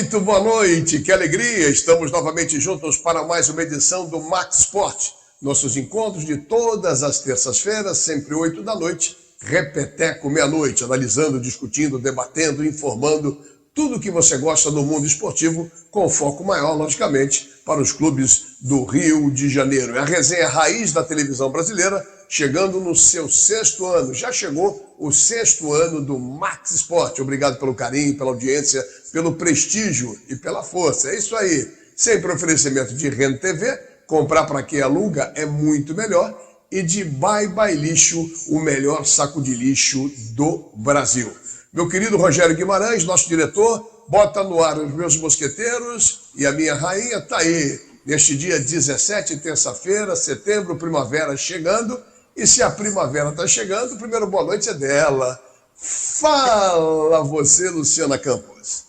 muito boa noite, que alegria! Estamos novamente juntos para mais uma edição do Max Sport. Nossos encontros de todas as terças-feiras, sempre 8 da noite, repeteco meia-noite, analisando, discutindo, debatendo, informando tudo o que você gosta do mundo esportivo, com foco maior, logicamente, para os clubes do Rio de Janeiro. É a resenha raiz da televisão brasileira, chegando no seu 6º ano. Já chegou o 6º ano do Max Sport. Obrigado pelo carinho, pela audiência, pelo prestígio e pela força. É isso aí. Sempre oferecimento de Renda TV, comprar para quem aluga é muito melhor. E de Bye Bye Lixo, o melhor saco de lixo do Brasil. Meu querido Rogério Guimarães, nosso diretor, bota no ar os meus mosqueteiros e a minha rainha está aí. Neste dia 17, terça-feira, setembro, primavera chegando. E se a primavera está chegando, o primeiro boa noite é dela. Fala você, Luciana Campos.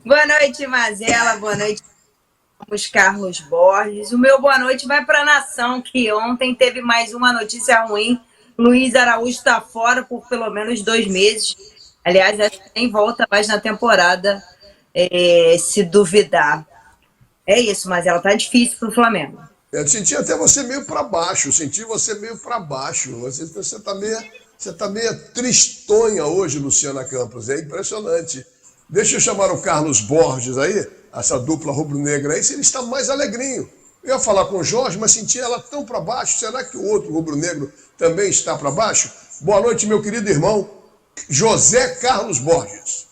Boa noite, Mazela. Boa noite, Carlos Borges. O meu boa noite vai para a nação, que ontem teve mais uma notícia ruim. Luiz Araújo está fora por pelo menos 2 meses. Aliás, acho que nem volta mais na temporada, se duvidar. É isso, mas ela tá difícil para o Flamengo. Eu senti até você meio para baixo, senti você meio para baixo. Você tá meio tristonha hoje, Luciana Campos, é impressionante. Deixa eu chamar o Carlos Borges aí, essa dupla rubro-negra aí, se ele está mais alegrinho. Eu ia falar com o Jorge, mas senti ela tão para baixo. Será que o outro rubro-negro também está para baixo? Boa noite, meu querido irmão José Carlos Borges.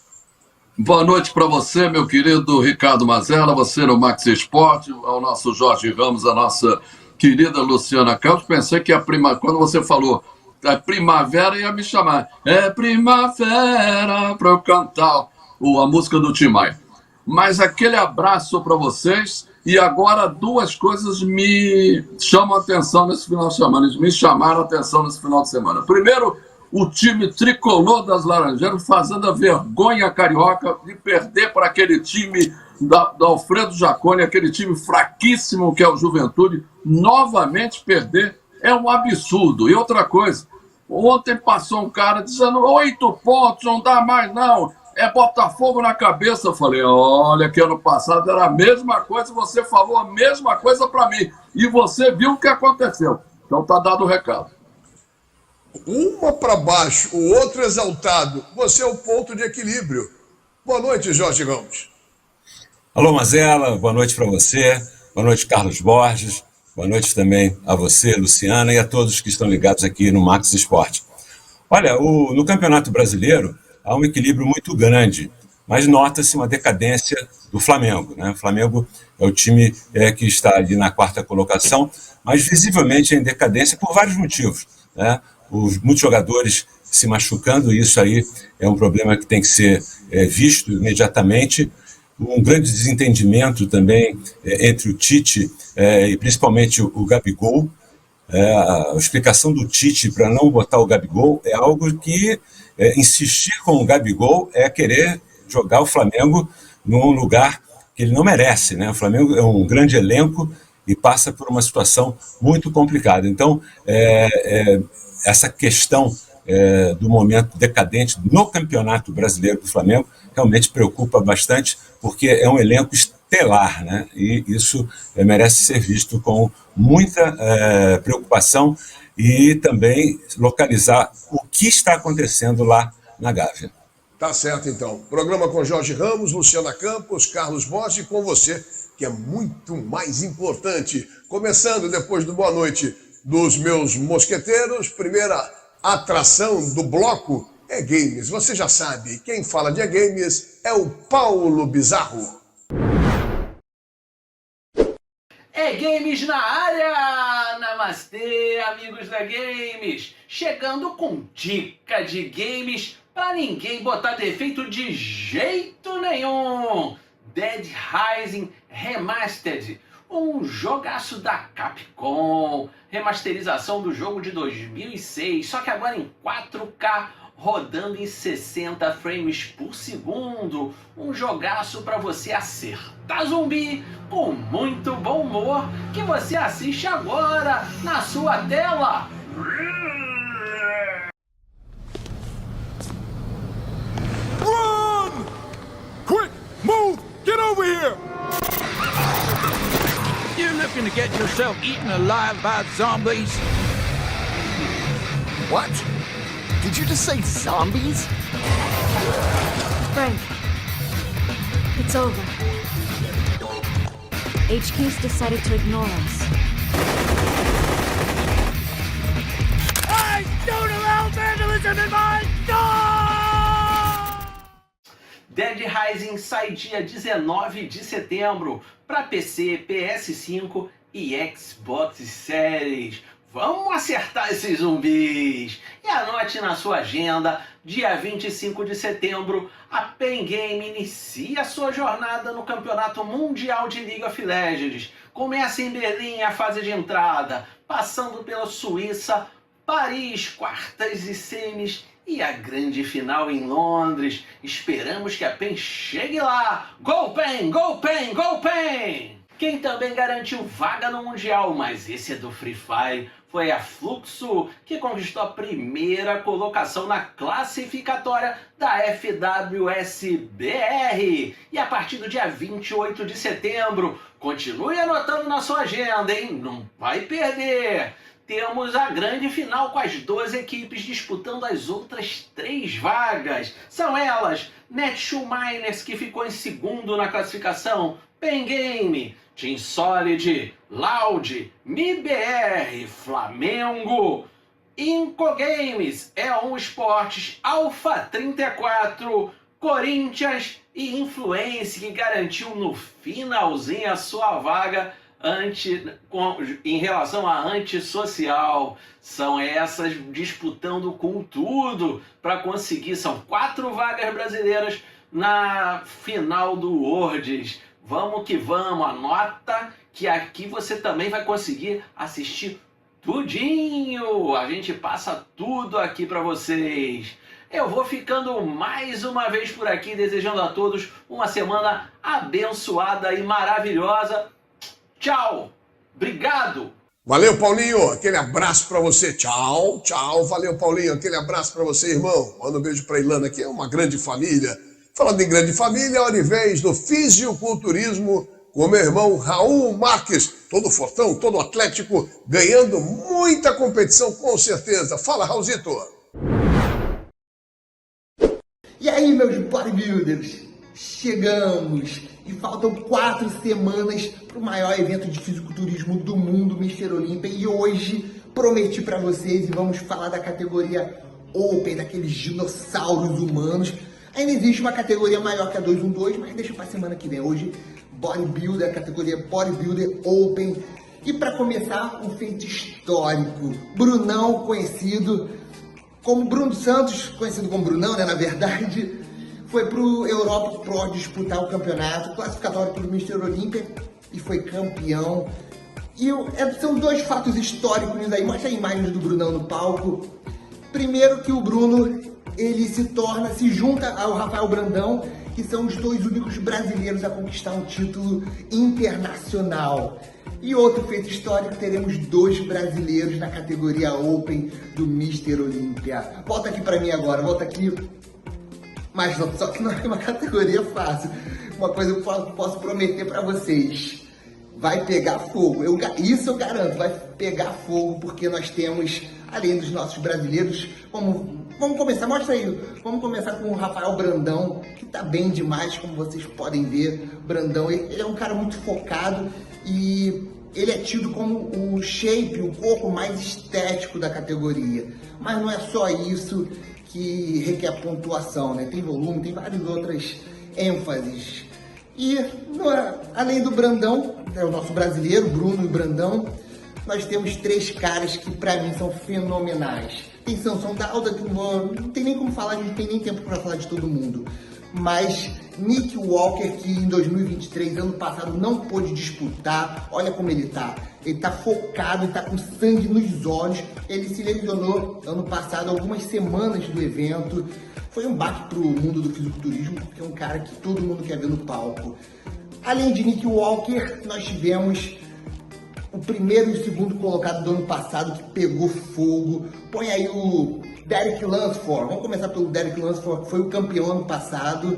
Boa noite para você, meu querido Ricardo Mazella, você no Max Esporte, ao nosso Jorge Ramos, a nossa querida Luciana Campos. Pensei que quando você falou a primavera, ia me chamar. É primavera para eu cantar a música do Tim Maia. Mas aquele abraço para vocês. E agora 2 coisas me chamam a atenção nesse final de semana. Eles me chamaram a atenção nesse final de semana. Primeiro, o time tricolor das Laranjeiras fazendo a vergonha carioca de perder para aquele time da Alfredo Jaconi, aquele time fraquíssimo que é o Juventude. Novamente perder é um absurdo. E outra coisa, ontem passou um cara dizendo 8 pontos, não dá mais não. É Botafogo na cabeça. Eu falei, olha, que ano passado era a mesma coisa, você falou a mesma coisa para mim. E você viu o que aconteceu. Então tá dado o recado. Uma para baixo, o outro exaltado. Você é o ponto de equilíbrio. Boa noite, Jorge Ramos. Alô, Mazella, boa noite para você. Boa noite, Carlos Borges. Boa noite também a você, Luciana, e a todos que estão ligados aqui no Max Esporte. Olha, no Campeonato Brasileiro há um equilíbrio muito grande, mas nota-se uma decadência do Flamengo, né? O Flamengo é o time que está ali na 4ª colocação, mas visivelmente em decadência por vários motivos, né? Muitos jogadores se machucando, e isso aí é um problema que tem que ser visto imediatamente. Um grande desentendimento também entre o Tite e principalmente o Gabigol. A explicação do Tite para não botar o Gabigol é algo que insistir com o Gabigol é querer jogar o Flamengo num lugar que ele não merece, né? O Flamengo é um grande elenco e passa por uma situação muito complicada. Então, essa questão do momento decadente no Campeonato Brasileiro do Flamengo realmente preocupa bastante, porque é um elenco estelar, né? E isso merece ser visto com muita preocupação e também localizar o que está acontecendo lá na Gávea. Tá certo, então. Programa com Jorge Ramos, Luciana Campos, Carlos Borges e com você, que é muito mais importante. Começando depois do boa noite dos meus mosqueteiros, primeira atração do bloco é games. Você já sabe, quem fala de games é o Paulo Bizarro. É Games na área! Namastê, amigos da Games! Chegando com dica de games para ninguém botar defeito de jeito nenhum! Dead Rising Remastered, um jogaço da Capcom, remasterização do jogo de 2006, só que agora em 4K, rodando em 60 frames por segundo, um jogaço para você acertar zumbi com muito bom humor, que você assiste agora na sua tela. Run! Quick, move! here! You're looking to get yourself eaten alive by zombies? What? Did you just say zombies? Frank, it's over. HQ's decided to ignore us. I don't allow vandalism in my store! Dead Rising sai dia 19 de setembro para PC, PS5 e Xbox Series. Vamos acertar esses zumbis! E anote na sua agenda, dia 25 de setembro, a Pen Game inicia sua jornada no Campeonato Mundial de League of Legends. Começa em Berlim a fase de entrada, passando pela Suíça, Paris, quartas e semis e a grande final em Londres. Esperamos que a PEN chegue lá! Go PEN! Go PEN! Go PEN! Quem também garantiu vaga no Mundial, mas esse é do Free Fire, foi a Fluxo, que conquistou a primeira colocação na classificatória da FWS-BR. E a partir do dia 28 de setembro, continue anotando na sua agenda, hein? Não vai perder! Temos a grande final com as 2 equipes disputando as outras 3 vagas. São elas, Netshoe Miners, que ficou em segundo na classificação, Pen Game, Team Solid, Loud, MIBR, Flamengo, Incogames, E1 Esportes, Alpha 34, Corinthians e Influence, que garantiu no finalzinho a sua vaga em relação à antissocial. São essas disputando com tudo para conseguir. São 4 vagas brasileiras na final do Worlds. Vamos que vamos, anota que aqui você também vai conseguir assistir tudinho. A gente passa tudo aqui para vocês. Eu vou ficando mais uma vez por aqui, desejando a todos uma semana abençoada e maravilhosa. Tchau! Obrigado! Valeu, Paulinho! Aquele abraço para você. Tchau, tchau. Valeu, Paulinho. Aquele abraço para você, irmão. Manda um beijo para Ilana, que é uma grande família. Falando em grande família, hora e vez do fisiculturismo com o meu irmão Raul Marques. Todo fortão, todo atlético, ganhando muita competição, com certeza. Fala, Raulzito! E aí, meus bodybuilders? Chegamos! E faltam 4 semanas para o maior evento de fisiculturismo do mundo, Mr. Olympia. E hoje prometi para vocês, e vamos falar da categoria Open, daqueles dinossauros humanos. Ainda existe uma categoria maior que a 212, mas deixa para semana que vem. Hoje, Bodybuilder, a categoria Bodybuilder Open. E para começar, um feito histórico. Brunão, conhecido como Bruno Santos, conhecido como Brunão, né, na verdade, foi para o Europa Pro disputar o campeonato classificatório pelo Mr. Olympia e foi campeão. E são 2 fatos históricos aí. Mostra a imagem do Brunão no palco. Primeiro que o Bruno, ele se junta ao Rafael Brandão, que são os 2 únicos brasileiros a conquistar um título internacional. E outro feito histórico, teremos 2 brasileiros na categoria Open do Mr. Olympia. Volta aqui para mim agora, volta aqui. Mas não, só que não é uma categoria fácil. Uma coisa eu posso prometer para vocês. Vai pegar fogo. Isso eu garanto, vai pegar fogo, porque nós temos, além dos nossos brasileiros, vamos começar, mostra aí. Vamos começar com o Rafael Brandão, que tá bem demais, como vocês podem ver. Brandão, ele é um cara muito focado e ele é tido como o shape, o corpo mais estético da categoria. Mas não é só isso que requer pontuação, né? Tem volume, tem várias outras ênfases. E além do Brandão, é o nosso brasileiro, Bruno e Brandão, nós temos 3 caras que pra mim são fenomenais. Tem Sansão Dauda, que não tem nem como falar, a gente não tem nem tempo para falar de todo mundo. Mas Nick Walker, que em 2023, ano passado, não pôde disputar, olha como ele tá. Ele tá focado, ele tá com sangue nos olhos. Ele se lesionou ano passado, algumas semanas do evento. Foi um baque pro mundo do fisiculturismo, porque é um cara que todo mundo quer ver no palco. Além de Nick Walker, nós tivemos o primeiro e o segundo colocado do ano passado, que pegou fogo. Põe aí o Derek Lunsford. Vamos começar pelo Derek Lunsford, que foi o campeão ano passado.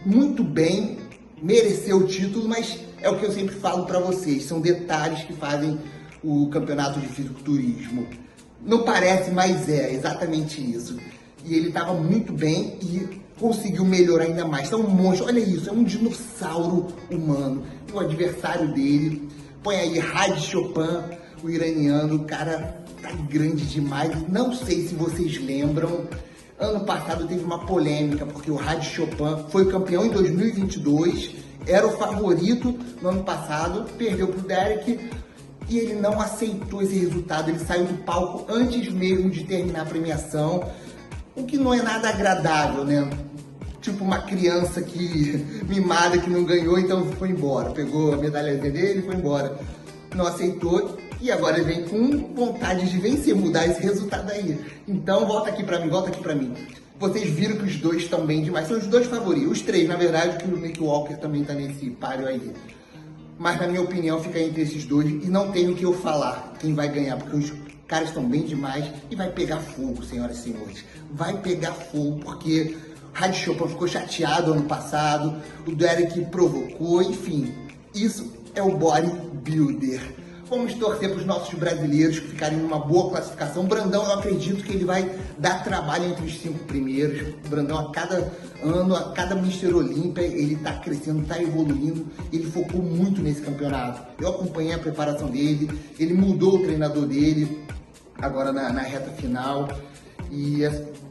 Muito bem. mereceu o título, mas é o que eu sempre falo para vocês, são detalhes que fazem o campeonato de fisiculturismo. Não parece, mas é exatamente isso. E ele estava muito bem e conseguiu melhorar ainda mais. Então, um monstro, olha isso, é um dinossauro humano. E o adversário dele, põe aí Hadi Choopan, o iraniano, o cara tá grande demais. Não sei se vocês lembram, ano passado teve uma polêmica, porque o Hadi Choopan foi campeão em 2022, era o favorito no ano passado, perdeu pro Derek e ele não aceitou esse resultado, ele saiu do palco antes mesmo de terminar a premiação, o que não é nada agradável, né? Tipo uma criança mimada que não ganhou, então foi embora, pegou a medalha dele e foi embora. Não aceitou e agora ele vem com vontade de vencer, mudar esse resultado aí. Então volta aqui pra mim. Vocês viram que os dois estão bem demais, são os dois favoritos, os três, na verdade, que o Nick Walker também tá nesse páreo aí. Mas na minha opinião fica entre esses dois e não tem o que eu falar quem vai ganhar, porque os caras estão bem demais e vai pegar fogo, senhoras e senhores. Vai pegar fogo, porque Hadi Choopan ficou chateado ano passado, o Derek provocou, enfim. Isso é o bodybuilder. Vamos torcer para os nossos brasileiros que ficarem numa boa classificação. Brandão, eu acredito que ele vai dar trabalho entre os 5 primeiros. Brandão, a cada ano, a cada Mr. Olímpia, ele está crescendo, está evoluindo. Ele focou muito nesse campeonato. Eu acompanhei a preparação dele, ele mudou o treinador dele agora na reta final. E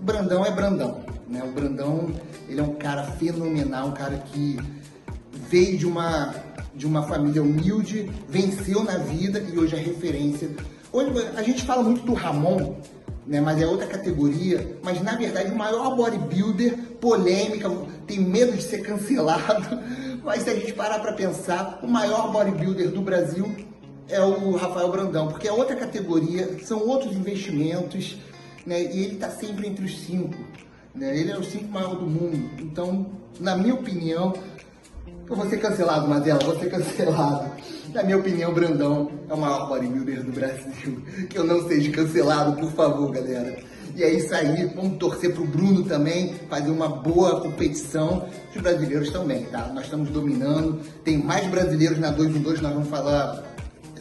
Brandão é Brandão, né? O Brandão, ele é um cara fenomenal, um cara que veio de uma família humilde, venceu na vida e hoje é referência. Hoje a gente fala muito do Ramon, né, mas é outra categoria, mas na verdade o maior bodybuilder, polêmica, tem medo de ser cancelado, mas se a gente parar para pensar, o maior bodybuilder do Brasil é o Rafael Brandão, porque é outra categoria, são outros investimentos, né, e ele está sempre entre os 5, né, ele é o 5 maior do mundo. Então, na minha opinião, eu vou ser cancelado, Mazela, vou ser cancelado. Na minha opinião, Brandão é o maior bodybuilder do Brasil. Que eu não seja cancelado, por favor, galera. E é isso aí, vamos torcer pro Bruno também, fazer uma boa competição. Os brasileiros também, tá? Nós estamos dominando, tem mais brasileiros na 2-1-2, nós vamos falar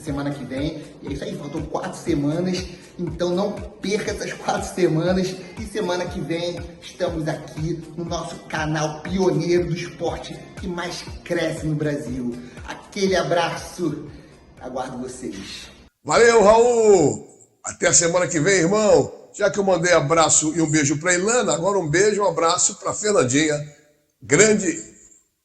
semana que vem. E é isso aí, faltam 4 semanas, então não perca essas 4 semanas. E semana que vem estamos aqui no nosso canal pioneiro do esporte que mais cresce no Brasil. Aquele abraço, aguardo vocês. Valeu, Raul! Até a semana que vem, irmão. Já que eu mandei abraço e um beijo para Ilana, agora um beijo e um abraço para Fernandinha, grande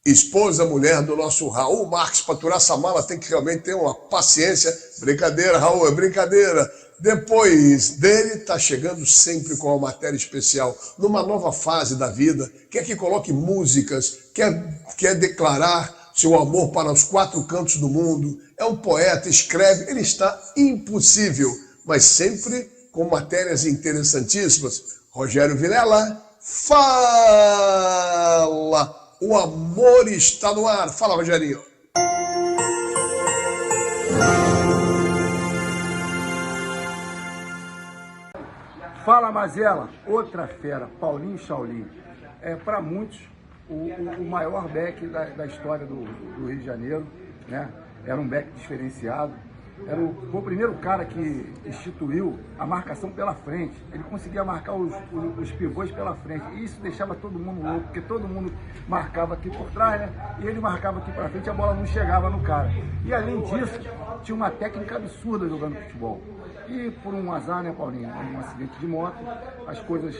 esposa, mulher do nosso Raul Marques. Para aturar essa mala tem que realmente ter uma paciência. Brincadeira, Raul, é brincadeira. Depois dele, está chegando sempre com uma matéria especial, numa nova fase da vida, quer que coloque músicas, quer declarar seu amor para os 4 cantos do mundo, é um poeta, escreve, ele está impossível, mas sempre com matérias interessantíssimas. Rogério Vilela, fala! O amor está no ar. Fala, Rogerinho. Fala, Mazela, outra fera, Paulinho Shaolin. É, para muitos, o maior back da história do Rio de Janeiro, né? Era um back diferenciado. Foi o primeiro cara que instituiu a marcação pela frente. Ele conseguia marcar os pivôs pela frente. E isso deixava todo mundo louco, porque todo mundo marcava aqui por trás, né? E ele marcava aqui para frente e a bola não chegava no cara. E além disso, tinha uma técnica absurda jogando futebol. E por um azar, né, Paulinho? Um acidente de moto, as coisas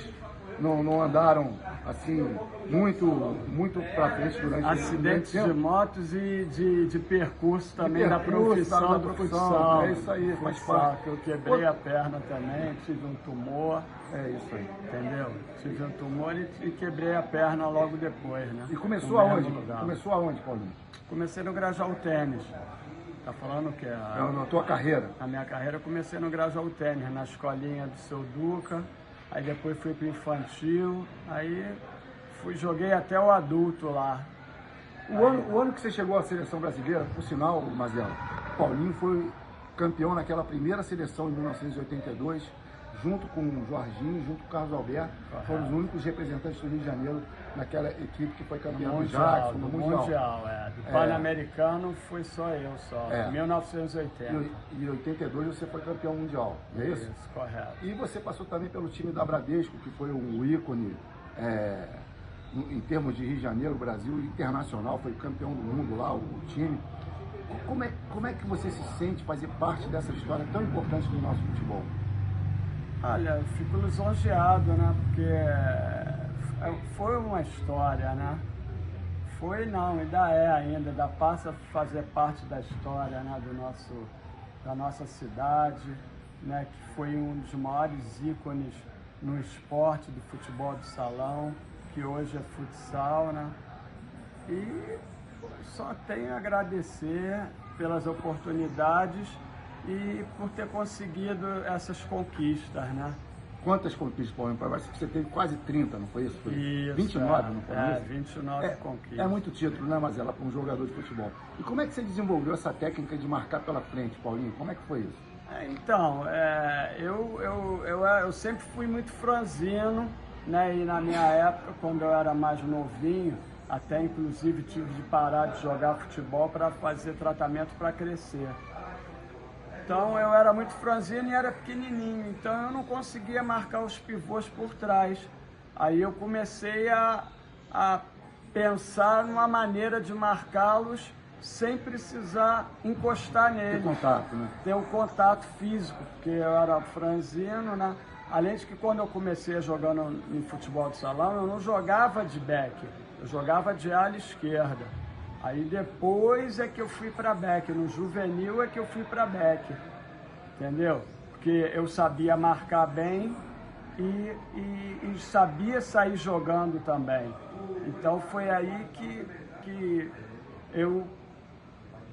não andaram assim muito para frente durante acidentes de motos e de percurso também da profissão do futsal. É isso aí, faz parte. Que eu quebrei a perna também, tive um tumor. É isso aí. Entendeu? Tive um tumor e quebrei a perna logo depois, né? E começou aonde? Começou aonde, Paulinho? Comecei no Grajaú Tênis. Tá falando o quê? Na tua carreira? A minha carreira eu comecei no Grajaú Tênis, na escolinha do Seu Duca. Aí depois fui pro infantil, aí joguei até o adulto lá. O ano que você chegou à seleção brasileira, por sinal, Mazela, Paulinho foi campeão naquela primeira seleção em 1982, junto com o Jorginho, junto com o Carlos Alberto, foram os únicos representantes do Rio de Janeiro naquela equipe que foi campeã do Jackson, no Mundial. Do Pan-Americano foi só eu, 1980. E em 82 você foi campeão mundial, não é isso? Isso, correto. E você passou também pelo time da Bradesco, que foi um ícone em termos de Rio de Janeiro, Brasil, internacional, foi campeão do mundo lá, o time. Como é que você se sente fazer parte dessa história tão importante do nosso futebol? Olha, eu fico lisonjeado, né? Porque foi uma história, né? Foi não, ainda é ainda passa a fazer parte da história, né? Da nossa cidade, né? Que foi um dos maiores ícones no esporte do futebol de salão, que hoje é futsal, né? E só tenho a agradecer pelas oportunidades e por ter conseguido essas conquistas, né? Quantas conquistas, Paulinho? Parece que você teve quase 30, não foi isso? Foi isso 29, não foi isso? 29 conquistas. É muito título, né, Mazela, para um jogador de futebol. E como é que você desenvolveu essa técnica de marcar pela frente, Paulinho? Como é que foi isso? Então, eu sempre fui muito franzino, né? E na minha época, quando eu era mais novinho, até inclusive tive de parar de jogar futebol para fazer tratamento para crescer. Então eu era muito franzino e era pequenininho, então eu não conseguia marcar os pivôs por trás. Aí eu comecei a pensar numa maneira de marcá-los sem precisar encostar nele. Ter contato, né? Ter um contato físico, porque eu era franzino, né? Além de que quando eu comecei jogando em futebol de salão, eu não jogava de back, eu jogava de ala esquerda. Aí depois é que eu fui para back, no juvenil é que eu fui para back, entendeu? Porque eu sabia marcar bem e sabia sair jogando também. Então foi aí que eu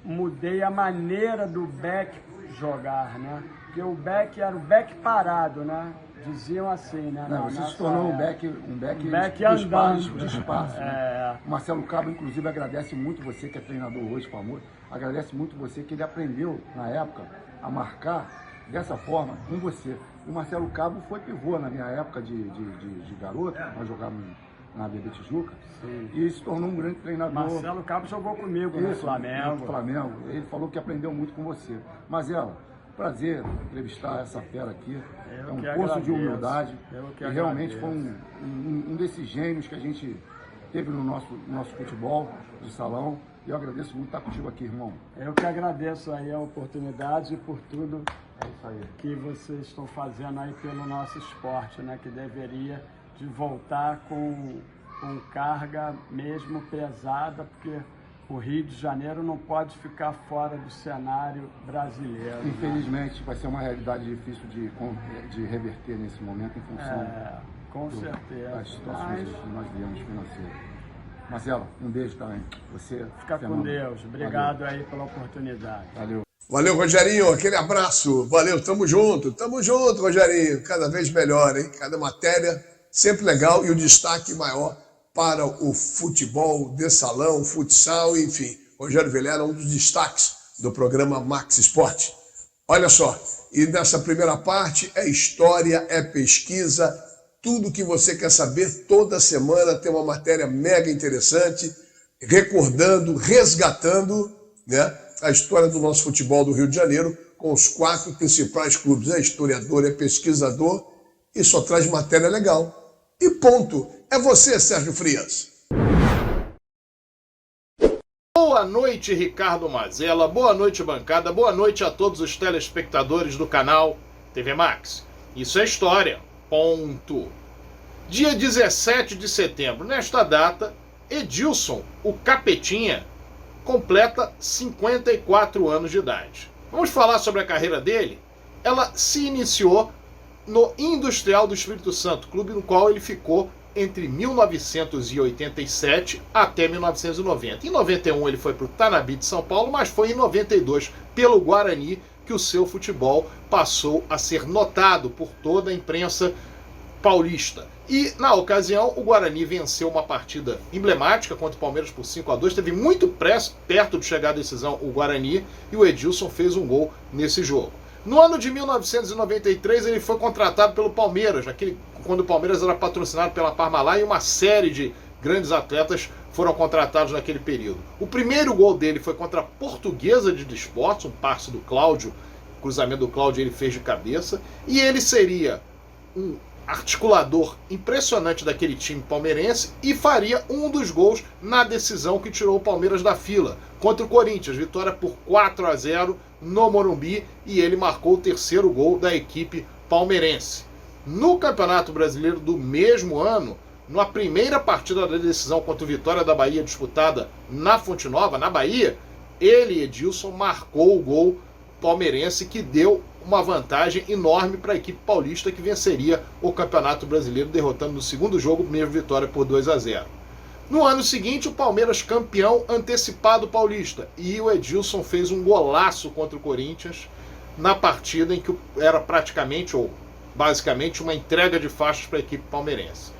mudei a maneira do back jogar, né? Porque o back era o back parado, né? Diziam assim, né? Não, você se tornou um back andando. De espaço. Né? O Marcelo Cabo, inclusive, agradece muito você, que é treinador hoje, famoso, agradece muito você que ele aprendeu, na época, a marcar dessa forma com você. O Marcelo Cabo foi pivô na minha época de garoto, nós jogávamos na Bebê Tijuca, sim, e se tornou um grande treinador. Marcelo Cabo jogou comigo no Flamengo. No Flamengo. Ele falou que aprendeu muito com você. Mazela, prazer entrevistar essa fera aqui. É um poço de humildade. E realmente foi um desses gênios que a gente teve no nosso futebol de salão. E eu agradeço muito estar contigo aqui, irmão. Eu que agradeço aí a oportunidade e por tudo que vocês estão fazendo aí pelo nosso esporte, né? Que deveria de voltar com carga mesmo pesada, porque o Rio de Janeiro não pode ficar fora do cenário brasileiro. Infelizmente, vai ser uma realidade difícil de reverter nesse momento em função com certeza. Das situações que nós vivemos financeiras. Marcelo, um beijo também. Você fica com Deus. Obrigado aí pela oportunidade. Valeu. Valeu, Rogerinho. Aquele abraço. Valeu, tamo junto, Rogerinho. Cada vez melhor, hein? Cada matéria sempre legal e o destaque maior para o futebol de salão, futsal, enfim. Rogério Vilela é um dos destaques do programa Max Sport. Olha só, e nessa primeira parte é história, é pesquisa, tudo que você quer saber. Toda semana tem uma matéria mega interessante, recordando, resgatando, né, a história do nosso futebol do Rio de Janeiro, com os 4 principais clubes. É historiador, é pesquisador e só traz matéria legal. E ponto. É você, Sérgio Frias. Boa noite, Ricardo Mazella. Boa noite, bancada. Boa noite a todos os telespectadores do canal TV Max. Isso é história. Ponto. Dia 17 de setembro. Nesta data, Edilson, o Capetinha, completa 54 anos de idade. Vamos falar sobre a carreira dele? Ela se iniciou no Industrial do Espírito Santo, clube no qual ele ficou entre 1987 até 1990. Em 91 ele foi para o Tanabe de São Paulo, mas foi em 92 pelo Guarani que o seu futebol passou a ser notado por toda a imprensa paulista. E na ocasião o Guarani venceu uma partida emblemática contra o Palmeiras por 5-2, teve muito perto de chegar à decisão o Guarani, e o Edilson fez um gol nesse jogo. No ano de 1993, ele foi contratado pelo Palmeiras, quando o Palmeiras era patrocinado pela Parmalat, e uma série de grandes atletas foram contratados naquele período. O primeiro gol dele foi contra a Portuguesa de Desportos, um passe do Cláudio, cruzamento do Cláudio ele fez de cabeça, e ele seria um articulador impressionante daquele time palmeirense e faria um dos gols na decisão que tirou o Palmeiras da fila contra o Corinthians, vitória por 4-0 no Morumbi, e ele marcou o terceiro gol da equipe palmeirense. No Campeonato Brasileiro do mesmo ano, na primeira partida da decisão contra o Vitória da Bahia, disputada na Fonte Nova, na Bahia, ele, Edilson, marcou o gol palmeirense que deu uma vantagem enorme para a equipe paulista, que venceria o Campeonato Brasileiro, derrotando no segundo jogo, mesmo vitória por 2-0. No ano seguinte, o Palmeiras campeão antecipado paulista, e o Edilson fez um golaço contra o Corinthians na partida em que era praticamente, ou basicamente, uma entrega de faixas para a equipe palmeirense.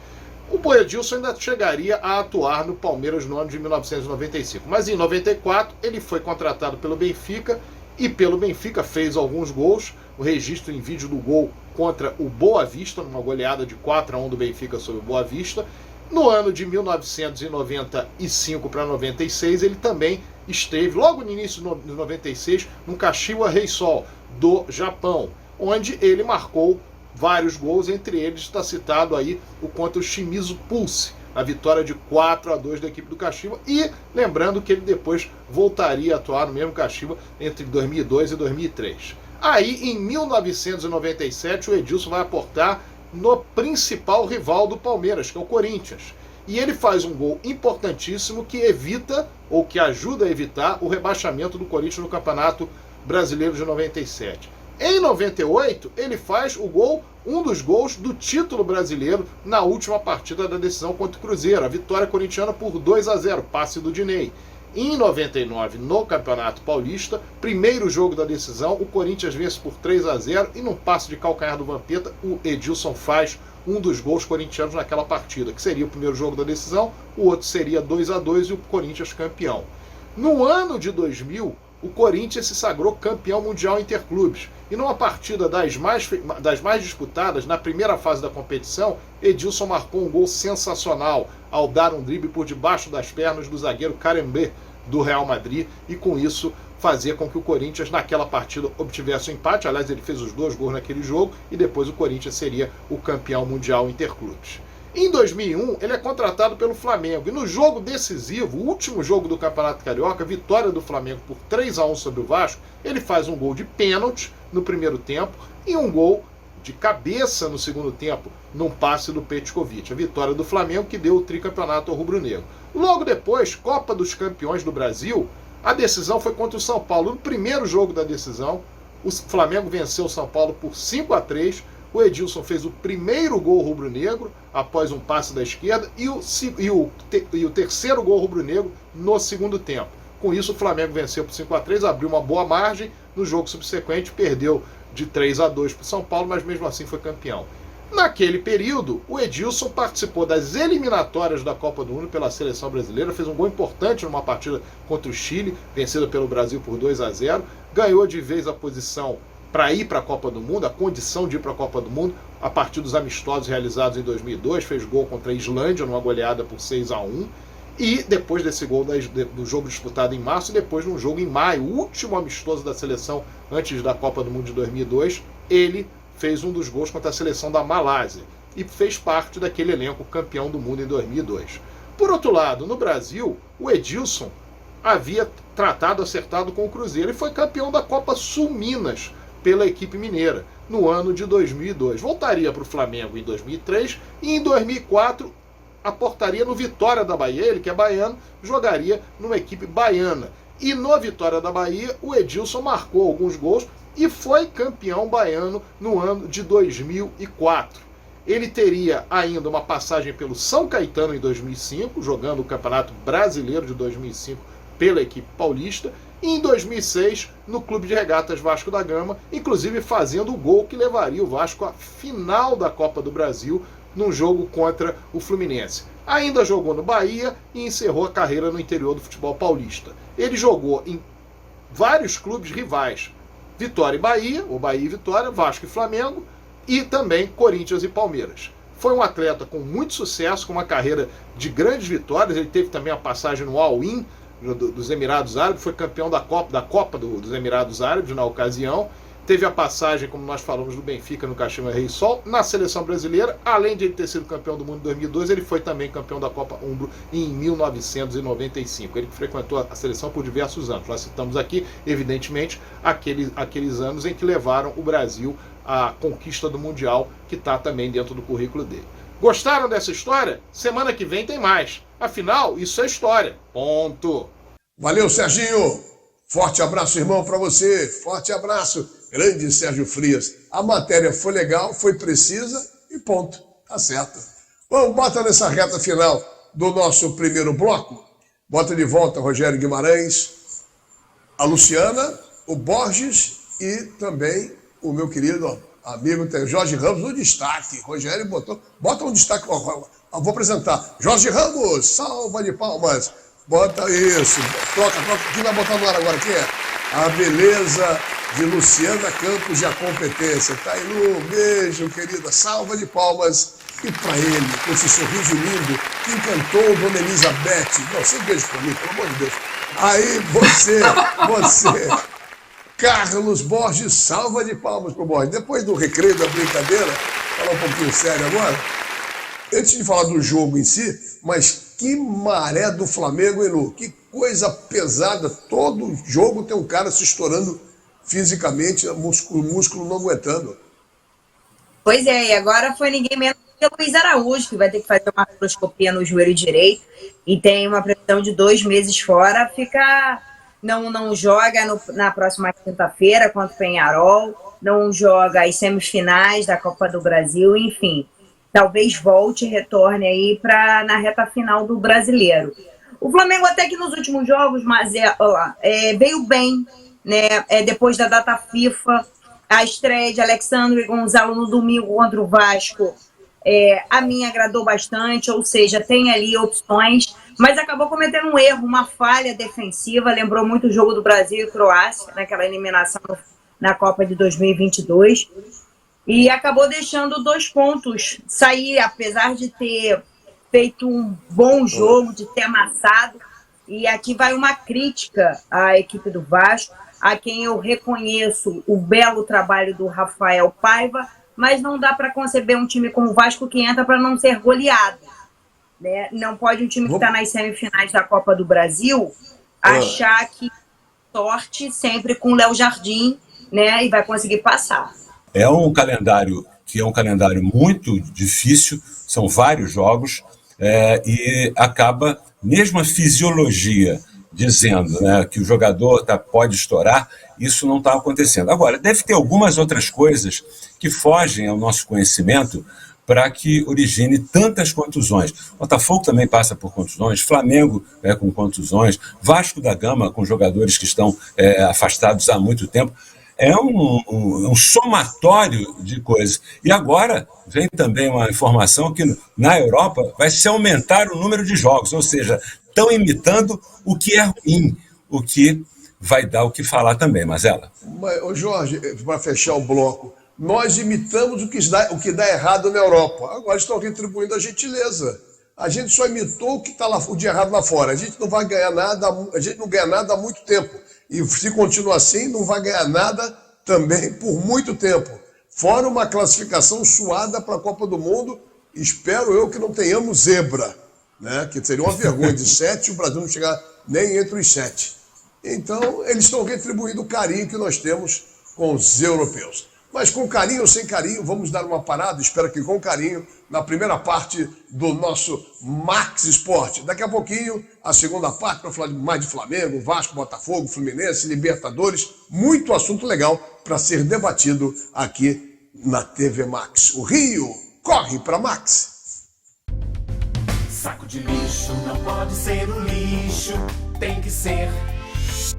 O Edilson ainda chegaria a atuar no Palmeiras no ano de 1995, mas em 94 ele foi contratado pelo Benfica, e pelo Benfica fez alguns gols. O registro em vídeo do gol contra o Boa Vista, numa goleada de 4-1 do Benfica sobre o Boa Vista. No ano de 1995 para 96, ele também esteve, logo no início de 96, no Kashiwa Reysol, do Japão, onde ele marcou vários gols, entre eles está citado aí o contra o Shimizu Pulse, a vitória de 4-2 da equipe do Kashiwa, e lembrando que ele depois voltaria a atuar no mesmo Kashiwa entre 2002 e 2003. Aí, em 1997, o Edilson vai aportar no principal rival do Palmeiras, que é o Corinthians. E ele faz um gol importantíssimo que evita, ou que ajuda a evitar, o rebaixamento do Corinthians no Campeonato Brasileiro de 97. Em 98, ele faz o gol, um dos gols do título brasileiro na última partida da decisão contra o Cruzeiro, a vitória corintiana por 2-0, passe do Diney. Em 99, no Campeonato Paulista, primeiro jogo da decisão, o Corinthians vence por 3-0 e num passe de calcanhar do Vampeta, o Edilson faz um dos gols corintianos naquela partida, que seria o primeiro jogo da decisão, o outro seria 2-2 e o Corinthians campeão. No ano de 2000, o Corinthians se sagrou campeão mundial interclubes. E numa partida das mais disputadas, na primeira fase da competição, Edilson marcou um gol sensacional ao dar um drible por debaixo das pernas do zagueiro Karembé, do Real Madrid, e com isso fazer com que o Corinthians naquela partida obtivesse o empate. Aliás, ele fez os 2 gols naquele jogo, e depois o Corinthians seria o campeão mundial interclubes. Em 2001, ele é contratado pelo Flamengo, e no jogo decisivo, o último jogo do Campeonato Carioca, vitória do Flamengo por 3-1 sobre o Vasco, ele faz um gol de pênalti no primeiro tempo e um gol de cabeça no segundo tempo, num passe do Petkovic. A vitória do Flamengo que deu o tricampeonato ao rubro-negro. Logo depois, Copa dos Campeões do Brasil, a decisão foi contra o São Paulo. No primeiro jogo da decisão, o Flamengo venceu o São Paulo por 5-3, o Edilson fez o primeiro gol rubro-negro, após um passe da esquerda, e o terceiro gol rubro-negro no segundo tempo. Com isso, o Flamengo venceu por 5-3, abriu uma boa margem. No jogo subsequente, perdeu de 3-2 para o São Paulo, mas mesmo assim foi campeão. Naquele período, o Edilson participou das eliminatórias da Copa do Mundo pela seleção brasileira, fez um gol importante numa partida contra o Chile, vencida pelo Brasil por 2-0, ganhou de vez a posição para ir para a Copa do Mundo, a condição de ir para a Copa do Mundo, a partir dos amistosos realizados em 2002, fez gol contra a Islândia, numa goleada por 6-1, e depois desse gol do jogo disputado em março, e depois num jogo em maio, o último amistoso da seleção antes da Copa do Mundo de 2002, ele fez um dos gols contra a seleção da Malásia, e fez parte daquele elenco campeão do mundo em 2002. Por outro lado, no Brasil, o Edilson havia acertado com o Cruzeiro, e foi campeão da Copa Sul Minas, pela equipe mineira, no ano de 2002. Voltaria para o Flamengo em 2003 e em 2004 aportaria no Vitória da Bahia. Ele, que é baiano, jogaria numa equipe baiana. E no Vitória da Bahia, o Edilson marcou alguns gols e foi campeão baiano no ano de 2004. Ele teria ainda uma passagem pelo São Caetano em 2005, jogando o Campeonato Brasileiro de 2005 pela equipe paulista, e em 2006 no Clube de Regatas Vasco da Gama, inclusive fazendo o gol que levaria o Vasco à final da Copa do Brasil num jogo contra o Fluminense. Ainda jogou no Bahia e encerrou a carreira no interior do futebol paulista. Ele jogou em vários clubes rivais, Vitória e Bahia, ou Bahia e Vitória, Vasco e Flamengo, e também Corinthians e Palmeiras. Foi um atleta com muito sucesso, com uma carreira de grandes vitórias. Ele teve também a passagem no Al-Ain dos Emirados Árabes, foi campeão da Copa dos Emirados Árabes na ocasião. Teve a passagem, como nós falamos, do Benfica no Caxima Rei Sol, na seleção brasileira. Além de ele ter sido campeão do mundo em 2002, ele foi também campeão da Copa Umbro em 1995. Ele frequentou a seleção por diversos anos. Nós citamos aqui, evidentemente, aqueles anos em que levaram o Brasil à conquista do Mundial, que está também dentro do currículo dele. Gostaram dessa história? Semana que vem tem mais. Afinal, isso é história. Ponto. Valeu, Serginho. Forte abraço, irmão, para você. Forte abraço. Grande Sérgio Frias. A matéria foi legal, foi precisa e ponto. Tá certo. Vamos, bota nessa reta final do nosso primeiro bloco. Bota de volta Rogério Guimarães, a Luciana, o Borges e também o meu querido amigo Jorge Ramos no destaque. Rogério botou. Bota um destaque. Eu vou apresentar. Jorge Ramos, salva de palmas. Bota isso. Troca. Quem vai botar no ar agora? Quem é? A beleza de Luciana Campos e a competência. Tailu, beijo, querida. Salva de palmas. E para ele, com esse sorriso lindo, que encantou Dona Elizabeth. Não, sem beijo para mim, pelo amor de Deus. Aí você, Carlos Borges, salva de palmas pro Borges. Depois do recreio da brincadeira, falar um pouquinho sério agora. Antes de falar do jogo em si, mas que maré do Flamengo, hein, Lu? Que coisa pesada. Todo jogo tem um cara se estourando fisicamente, o músculo não aguentando. Pois é, e agora foi ninguém menos que o Luiz Araújo, que vai ter que fazer uma artroscopia no joelho direito e tem uma previsão de 2 meses fora, não joga na próxima quinta-feira contra o Peñarol, não joga as semifinais da Copa do Brasil, enfim, talvez volte e retorne aí na reta final do Brasileiro. O Flamengo até que nos últimos jogos, mas veio bem, né? Depois da data FIFA, a estreia de Alexandre Gonzalo no domingo contra o Vasco, a mim agradou bastante, ou seja, tem ali opções, mas acabou cometendo um erro, uma falha defensiva, lembrou muito o jogo do Brasil e Croácia, naquela eliminação na Copa de 2022, e acabou deixando 2 pontos sair, apesar de ter feito um bom jogo, de ter amassado, e aqui vai uma crítica à equipe do Vasco, a quem eu reconheço o belo trabalho do Rafael Paiva, mas não dá para conceber um time como o Vasco que entra para não ser goleado. Né? Não pode um time que está nas semifinais da Copa do Brasil achar que sorte sempre com o Léo Jardim, né, e vai conseguir passar. É um calendário que é um calendário muito difícil, são vários jogos, e acaba, mesmo a fisiologia dizendo, né, que o jogador pode estourar, isso não está acontecendo. Agora, deve ter algumas outras coisas que fogem ao nosso conhecimento para que origine tantas contusões. Botafogo também passa por contusões, Flamengo com contusões, Vasco da Gama com jogadores que estão afastados há muito tempo. É um somatório de coisas. E agora vem também uma informação que na Europa vai se aumentar o número de jogos, ou seja, estão imitando o que é ruim, o que vai dar o que falar também, Mazela. Ô Jorge, para fechar o bloco, nós imitamos o que dá errado na Europa. Agora estão retribuindo a gentileza. A gente só imitou o que está lá, o de errado lá fora. A gente não vai ganhar nada, a gente não ganha nada há muito tempo. E se continuar assim, não vai ganhar nada também por muito tempo. Fora uma classificação suada para a Copa do Mundo, espero eu que não tenhamos zebra, né? Que seria uma vergonha de 7 o Brasil não chegar nem entre os 7. Então, eles estão retribuindo o carinho que nós temos com os europeus. Mas com carinho ou sem carinho, vamos dar uma parada, espero que com carinho, na primeira parte do nosso Max Esporte. Daqui a pouquinho, a segunda parte, para falar mais de Flamengo, Vasco, Botafogo, Fluminense, Libertadores. Muito assunto legal para ser debatido aqui na TV Max. O Rio corre para Max. Saco de lixo não pode ser um lixo, tem que ser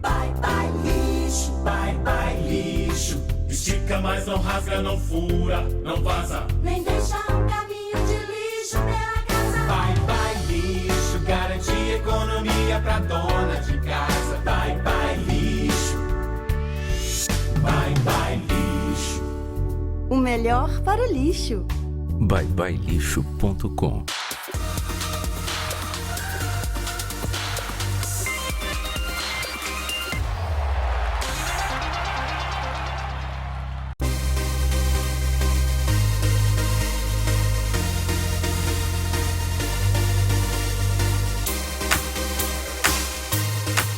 bye bye lixo, bye bye lixo. Estica, mas não rasga, não fura, não vaza, nem deixa um caminho de lixo pela casa. Bye bye lixo, garantia economia pra dona de casa. Bye bye lixo, bye melhor para o lixo. byebyelixo.com.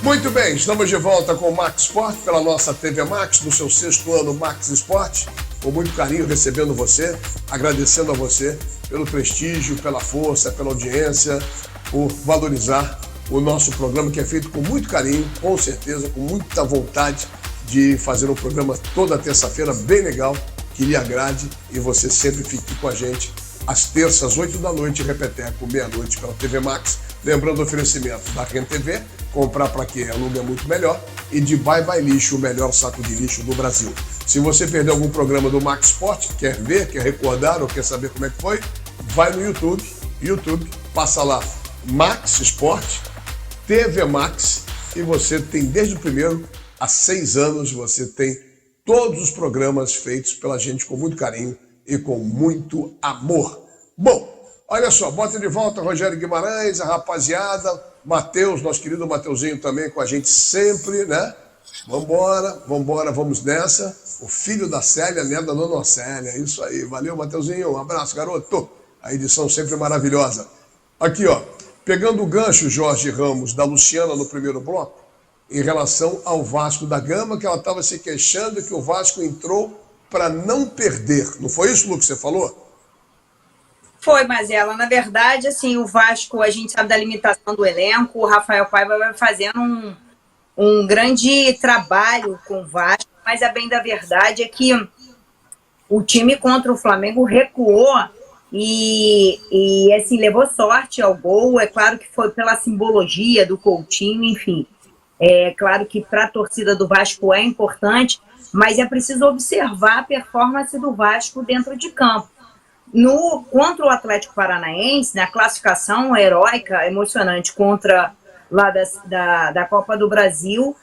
Muito bem, estamos de volta com o Max Sport pela nossa TV Max, no seu 6º ano Max Sport. Com muito carinho recebendo você, agradecendo a você pelo prestígio, pela força, pela audiência, por valorizar o nosso programa, que é feito com muito carinho, com certeza, com muita vontade de fazer um programa toda terça-feira bem legal, que lhe agrade e você sempre fique com a gente às terças, 8 da noite, repeteco, meia-noite pela TV Max. Lembrando o oferecimento da Rent TV, comprar para quem aluga é muito melhor, e de Bye Bye Lixo, o melhor saco de lixo do Brasil. Se você perdeu algum programa do Max Sport, quer ver, quer recordar ou quer saber como é que foi, vai no YouTube, passa lá Max Sport, TV Max, e você tem desde o primeiro há 6 anos, você tem todos os programas feitos pela gente com muito carinho e com muito amor. Bom, olha só, bota de volta Rogério Guimarães, a rapaziada, Matheus, nosso querido Mateuzinho também com a gente sempre, né? Vambora, vamos nessa. O filho da Célia, né, da dona Célia, isso aí. Valeu, Mateuzinho, um abraço, garoto. A edição sempre maravilhosa. Aqui, ó, pegando o gancho, Jorge Ramos, da Luciana no primeiro bloco, em relação ao Vasco da Gama, que ela estava se queixando que o Vasco entrou para não perder. Não foi isso, Lu, que você falou? Foi, Mazela. Na verdade, assim, o Vasco, a gente sabe da limitação do elenco, o Rafael Paiva vai fazendo um grande trabalho com o Vasco, mas a bem da verdade é que o time contra o Flamengo recuou e assim, levou sorte ao gol. É claro que foi pela simbologia do Coutinho, enfim. É claro que para a torcida do Vasco é importante, mas é preciso observar a performance do Vasco dentro de campo. Contra o Atlético Paranaense, na classificação heróica, emocionante, contra lá da Copa do Brasil,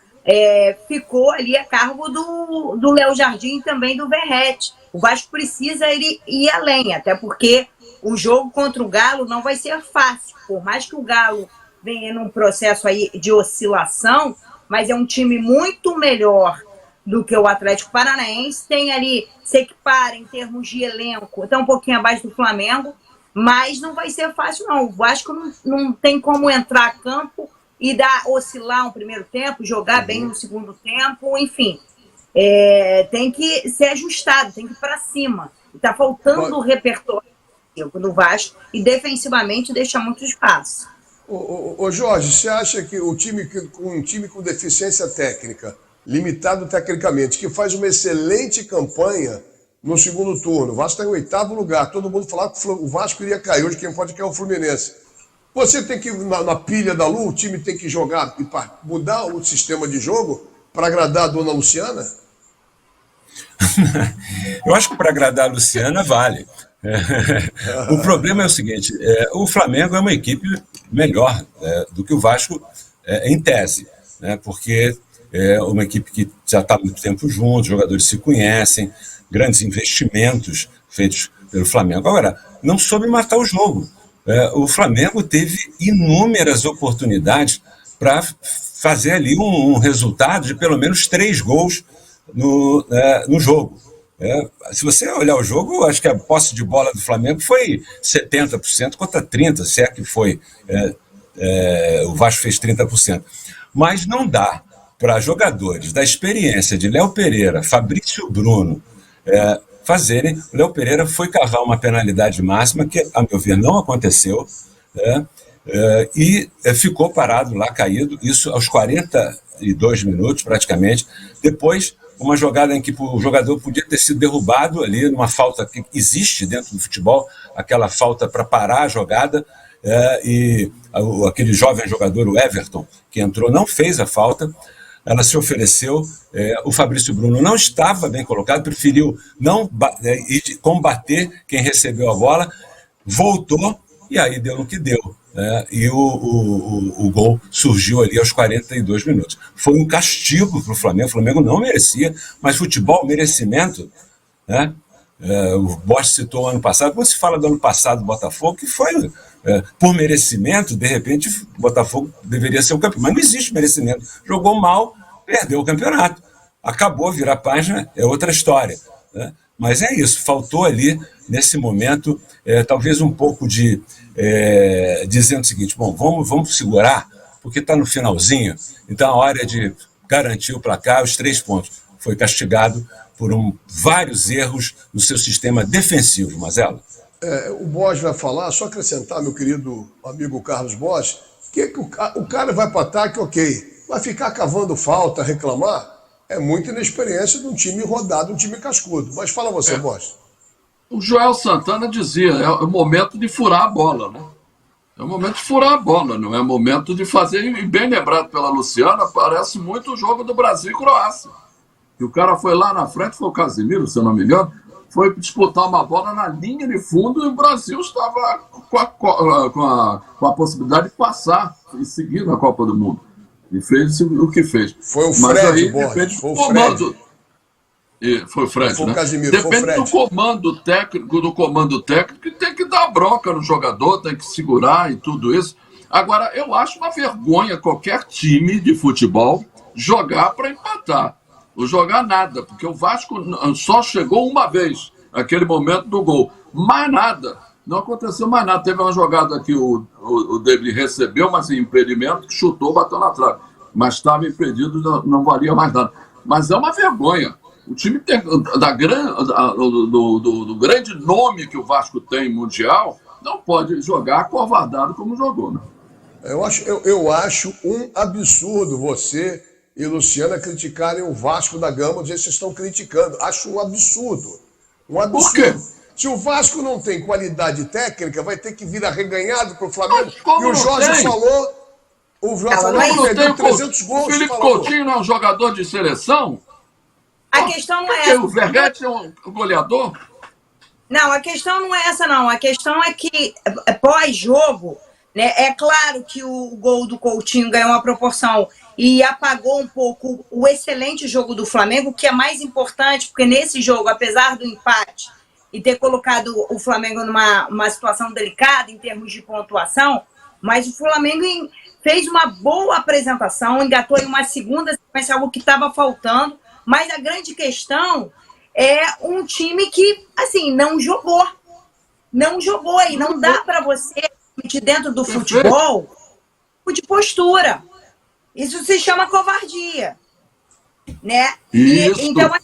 ficou ali a cargo do Léo Jardim e também do Verratti. O Vasco precisa ir além, até porque o jogo contra o Galo não vai ser fácil. Por mais que o Galo venha num processo aí de oscilação, mas é um time muito melhor do que o Atlético Paranaense, tem ali, se equipara em termos de elenco, está um pouquinho abaixo do Flamengo, mas não vai ser fácil não. O Vasco não tem como entrar a campo e oscilar um primeiro tempo, jogar bem no segundo tempo, enfim. Tem que ser ajustado, tem que ir para cima. Está faltando o repertório do Vasco e defensivamente deixa muito espaço. Ô Jorge, você acha que um time com deficiência técnica, limitado tecnicamente, que faz uma excelente campanha no segundo turno, o Vasco está em 8º lugar, todo mundo falava que o Vasco iria cair, hoje quem pode cair é o Fluminense. Você tem que, na pilha da Lu, o time tem que jogar, mudar o sistema de jogo para agradar a dona Luciana? Eu acho que para agradar a Luciana vale. O problema é o seguinte, o Flamengo é uma equipe melhor do que o Vasco em tese, né, porque é uma equipe que já está há muito tempo junto, os jogadores se conhecem, grandes investimentos feitos pelo Flamengo. Agora, não soube matar o jogo. O Flamengo teve inúmeras oportunidades para fazer ali um resultado de pelo menos 3 gols no jogo. Se você olhar o jogo, acho que a posse de bola do Flamengo foi 70% contra 30%, se é que foi. O Vasco fez 30%. Mas não dá para jogadores da experiência de Léo Pereira, Fabrício Bruno, fazerem. O Léo Pereira foi cavar uma penalidade máxima, que, a meu ver, não aconteceu, e ficou parado lá, caído, isso aos 42 minutos, praticamente. Depois, uma jogada em que o jogador podia ter sido derrubado ali, numa falta que existe dentro do futebol, aquela falta para parar a jogada, e aquele jovem jogador, o Everton, que entrou, não fez a falta. Ela se ofereceu, o Fabrício Bruno não estava bem colocado, preferiu não combater quem recebeu a bola, voltou e aí deu no que deu. E o gol surgiu ali aos 42 minutos. Foi um castigo para o Flamengo não merecia, mas futebol, merecimento, né? O Bosch citou o ano passado. Quando se fala do ano passado do Botafogo, que foi por merecimento, de repente o Botafogo deveria ser o campeão. Mas não existe merecimento. Jogou mal, perdeu o campeonato. Acabou, virar página, é outra história, né? Mas é isso, faltou ali, nesse momento, talvez um pouco de dizendo o seguinte, bom, vamos segurar, porque está no finalzinho, então a hora de garantir o placar, os 3 pontos. Foi castigado por vários erros no seu sistema defensivo, Mazella. O Bosch vai falar, só acrescentar, meu querido amigo Carlos Bosch, que o cara vai para ataque, ok, vai ficar cavando falta, reclamar, é muita inexperiência de um time rodado, um time cascudo. Mas fala você, Bosch. O Joel Santana dizia, é o momento de furar a bola, né? É o momento de furar a bola, não é o momento de fazer, e bem lembrado pela Luciana, parece muito o jogo do Brasil e Croácia. E o cara foi lá na frente, foi o Casemiro, se eu não me engano, foi disputar uma bola na linha de fundo e o Brasil estava com a possibilidade de passar e seguir na Copa do Mundo. E fez o que fez. Foi o Fred, Borges, foi o comando. Foi o Fred, foi o né? Casimiro, depende foi o Fred. do comando técnico, que tem que dar bronca no jogador, tem que segurar e tudo isso. Agora, eu acho uma vergonha qualquer time de futebol jogar para empatar. Ou jogar nada, porque o Vasco só chegou uma vez, aquele momento do gol. Mais nada. Não aconteceu mais nada. Teve uma jogada que o David recebeu, mas em impedimento, que chutou, bateu na trave. Mas estava impedido, não valia mais nada. Mas é uma vergonha. O time do grande nome que o Vasco tem mundial não pode jogar acovardado como jogou, né? Eu acho um absurdo você e Luciana criticarem o Vasco da Gama, do jeito que vocês estão criticando. Acho um absurdo. Um absurdo. Por quê? Se o Vasco não tem qualidade técnica, vai ter que vir arreganhado para o Flamengo. E o Jorge falou... O Jorge falou que perdeu 300 gols. O Felipe Coutinho não é um jogador de seleção? A questão não é essa. O Verratti é um goleador? Não, a questão não é essa, não. A questão é que, pós-jogo, né, é claro que o gol do Coutinho ganhou uma proporção e apagou um pouco o excelente jogo do Flamengo, que é mais importante, porque nesse jogo, apesar do empate e ter colocado o Flamengo numa situação delicada em termos de pontuação, mas o Flamengo fez uma boa apresentação, engatou em uma segunda sequência, algo que estava faltando, mas a grande questão é um time que, assim, não jogou e não dá para você, de dentro do futebol, de postura. Isso se chama covardia, né? Então, acho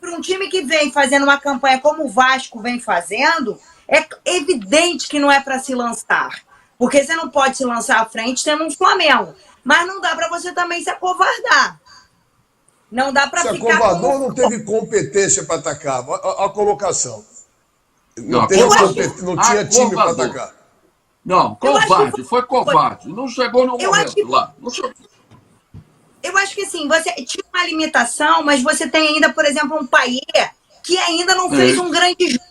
para um time que vem fazendo uma campanha como o Vasco vem fazendo, é evidente que não é para se lançar. Porque você não pode se lançar à frente tendo um Flamengo. Mas não dá para você também se acovardar. Não dá para ficar... Se acovardou, não teve competência para atacar. A colocação. Não tinha time para atacar. Não, covarde. Foi covarde. Não chegou no momento lá. Eu acho que assim, você tinha uma limitação, mas você tem ainda, por exemplo, um Payet que ainda não fez um grande jogo.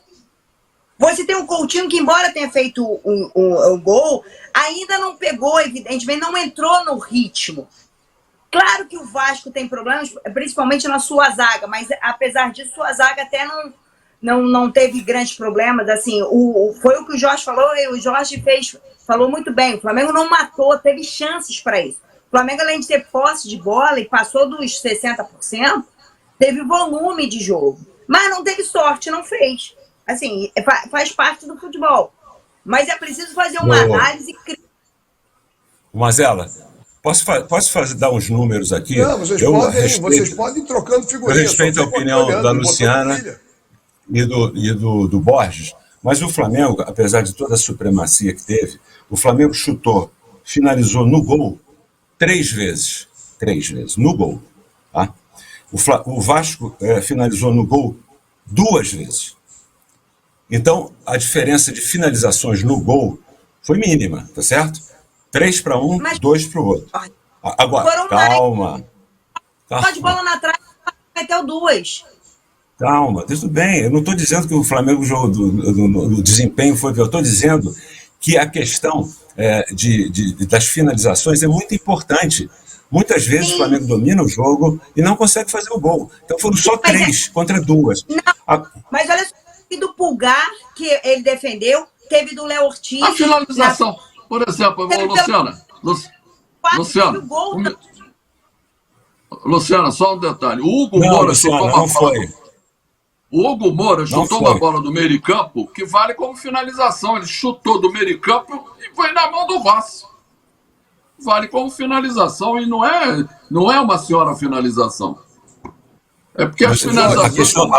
Você tem um Coutinho que, embora tenha feito o gol, ainda não pegou, evidentemente, não entrou no ritmo. Claro que o Vasco tem problemas, principalmente na sua zaga, mas apesar disso, sua zaga até não teve grandes problemas. Assim, foi o que o Jorge falou, e o Jorge falou muito bem. O Flamengo não matou, teve chances para isso. O Flamengo, além de ter posse de bola e passou dos 60%, teve volume de jogo. Mas não teve sorte, não fez. Assim, faz parte do futebol. Mas é preciso fazer uma análise crítica. Mazella, posso dar uns números aqui? Não, vocês podem ir trocando figurinhas. Eu respeito a opinião da Luciana e do Borges, mas o Flamengo, apesar de toda a supremacia que teve, o Flamengo finalizou no gol 3 vezes. 3 vezes, no gol. Tá? O Vasco finalizou no gol 2 vezes. Então, a diferença de finalizações no gol foi mínima, tá certo? 3 para um, 2 para o outro. Agora, calma. Pode bola na trave, meteu 2. Calma, tudo bem. Eu não estou dizendo que o Flamengo do desempenho foi... Eu estou dizendo que a questão das finalizações é muito importante, Muitas vezes o Flamengo domina o jogo e não consegue fazer o gol. Então foram só 3 contra 2. Mas olha só, teve do Pulgar, que ele defendeu, teve do Léo Ortiz. A finalização, por exemplo, Luciana, só um detalhe. O Hugo Moura chutou uma bola. O Hugo Moura chutou uma bola do meio de campo que vale como finalização. Ele chutou do meio de campo e foi na mão do Rossi. Vale como finalização e não é uma senhora finalização. É porque a finalização...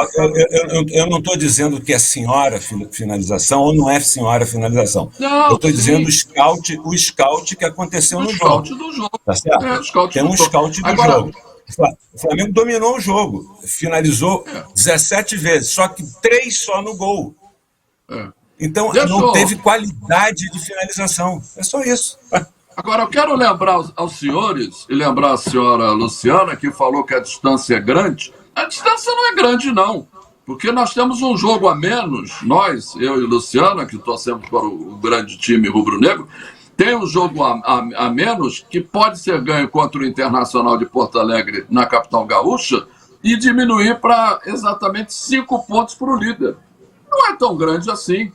Eu não estou dizendo que é senhora finalização ou não é senhora finalização. Eu estou dizendo o scout que aconteceu no jogo. O scout do jogo. Tá certo? Tem um scout do jogo. O Flamengo dominou o jogo, finalizou 17 vezes, só que 3 só no gol. Então não teve qualidade de finalização. É só isso. Agora, eu quero lembrar aos senhores, e lembrar a senhora Luciana, que falou que a distância é grande. A distância não é grande, não. Porque nós temos um jogo a menos, nós, eu e Luciana, que torcemos para o grande time rubro-negro, tem um jogo a menos que pode ser ganho contra o Internacional de Porto Alegre na capital gaúcha e diminuir para exatamente 5 pontos para o líder. Não é tão grande assim.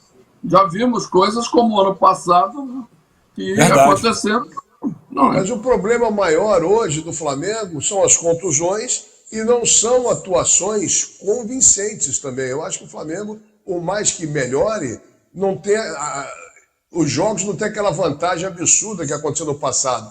Já vimos coisas como o ano passado que aconteceram. Mas o problema maior hoje do Flamengo são as contusões e não são atuações convincentes também. Eu acho que o Flamengo, por mais que melhore, não tem... Os jogos não têm aquela vantagem absurda que aconteceu no passado.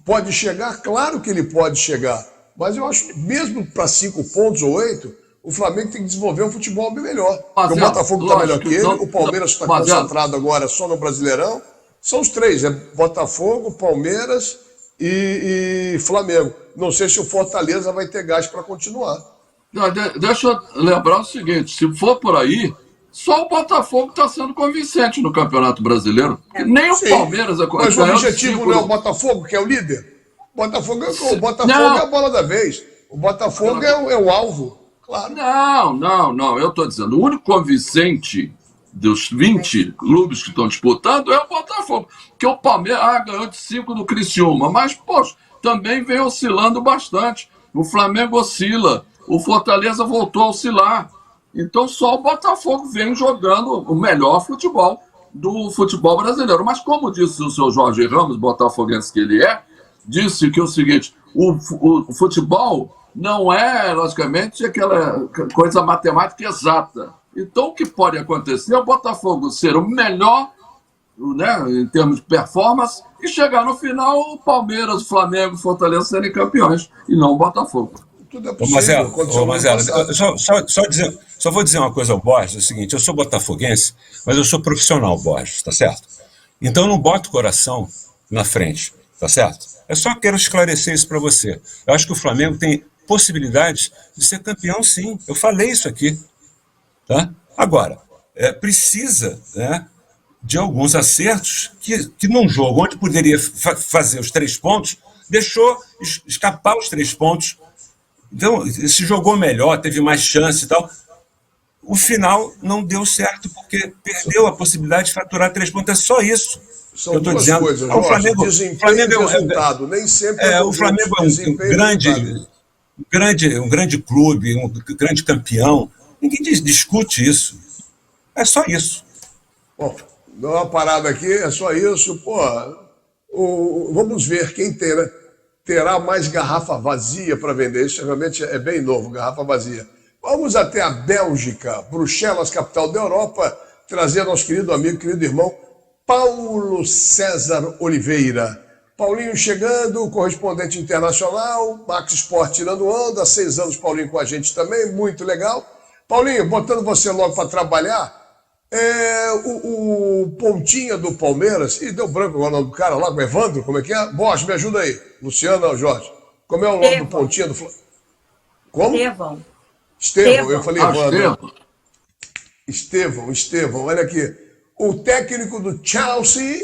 Pode chegar? Claro que ele pode chegar. Mas eu acho que mesmo para 5 pontos ou 8, o Flamengo tem que desenvolver um futebol bem melhor. Porque o Botafogo está melhor que ele, o Palmeiras está concentrado agora só no Brasileirão. São os 3, é Botafogo, Palmeiras e Flamengo. Não sei se o Fortaleza vai ter gás para continuar. Deixa eu lembrar o seguinte, se for por aí... Só o Botafogo está sendo convincente no Campeonato Brasileiro. Nem o Palmeiras... Mas o objetivo não é o Botafogo, que é o líder? O Botafogo é a bola da vez. O Botafogo é o alvo, claro. Não. Eu estou dizendo, o único convincente dos 20 clubes que estão disputando é o Botafogo. Porque o Palmeiras ganhou de 5 do Criciúma. Mas, poxa, também vem oscilando bastante. O Flamengo oscila. O Fortaleza voltou a oscilar. Então só o Botafogo vem jogando o melhor futebol do futebol brasileiro. Mas como disse o seu Jorge Ramos, botafoguense que ele é, disse que é o seguinte, o futebol não é, logicamente, aquela coisa matemática exata. Então o que pode acontecer é o Botafogo ser o melhor, né, em termos de performance e chegar no final o Palmeiras, o Flamengo, o Fortaleza serem campeões e não o Botafogo. Tudo é possível. Marcelo, só vou dizer uma coisa ao Borges, é o seguinte, eu sou botafoguense, mas eu sou profissional, Borges, tá certo? Então eu não boto o coração na frente, tá certo? Eu só quero esclarecer isso para você. Eu acho que o Flamengo tem possibilidades de ser campeão, sim. Eu falei isso aqui, tá? Agora, precisa, né, de alguns acertos que num jogo onde poderia fazer os 3 pontos, deixou escapar os 3 pontos. Então, se jogou melhor, teve mais chance e tal. O final não deu certo, porque perdeu a possibilidade de faturar 3 pontos. É só isso. São eu estou dizendo. Coisas, o Flamengo, desempenho e resultado. Nem sempre o Flamengo é um grande clube, um grande campeão. Ninguém discute isso. É só isso. Bom, dá uma parada aqui, é só isso. Pô, vamos ver quem terá mais garrafa vazia para vender. Isso realmente é bem novo, garrafa vazia. Vamos até a Bélgica, Bruxelas, capital da Europa, trazer nosso querido amigo, querido irmão, Paulo César Oliveira. Paulinho chegando, correspondente internacional, Max Sport tirando onda, há 6 anos Paulinho com a gente também, muito legal. Paulinho, botando você logo para trabalhar, o pontinha do Palmeiras, e deu branco agora o nome do cara lá, o Evandro, como é que é? Bosch, me ajuda aí. Luciano ou Jorge? Como é o nome do pontinha do Flamengo? Como? Estevão, eu falei Evandro. Estevão, olha aqui. O técnico do Chelsea,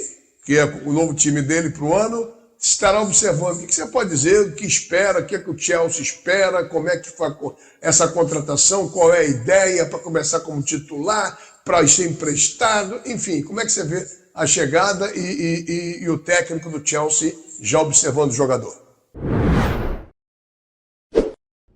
que é o novo time dele para o ano, estará observando. O que você pode dizer, o que espera, o que é que o Chelsea espera, como é que foi essa contratação, qual é a ideia para começar como titular, para ser emprestado, enfim, como é que você vê a chegada e o técnico do Chelsea já observando o jogador?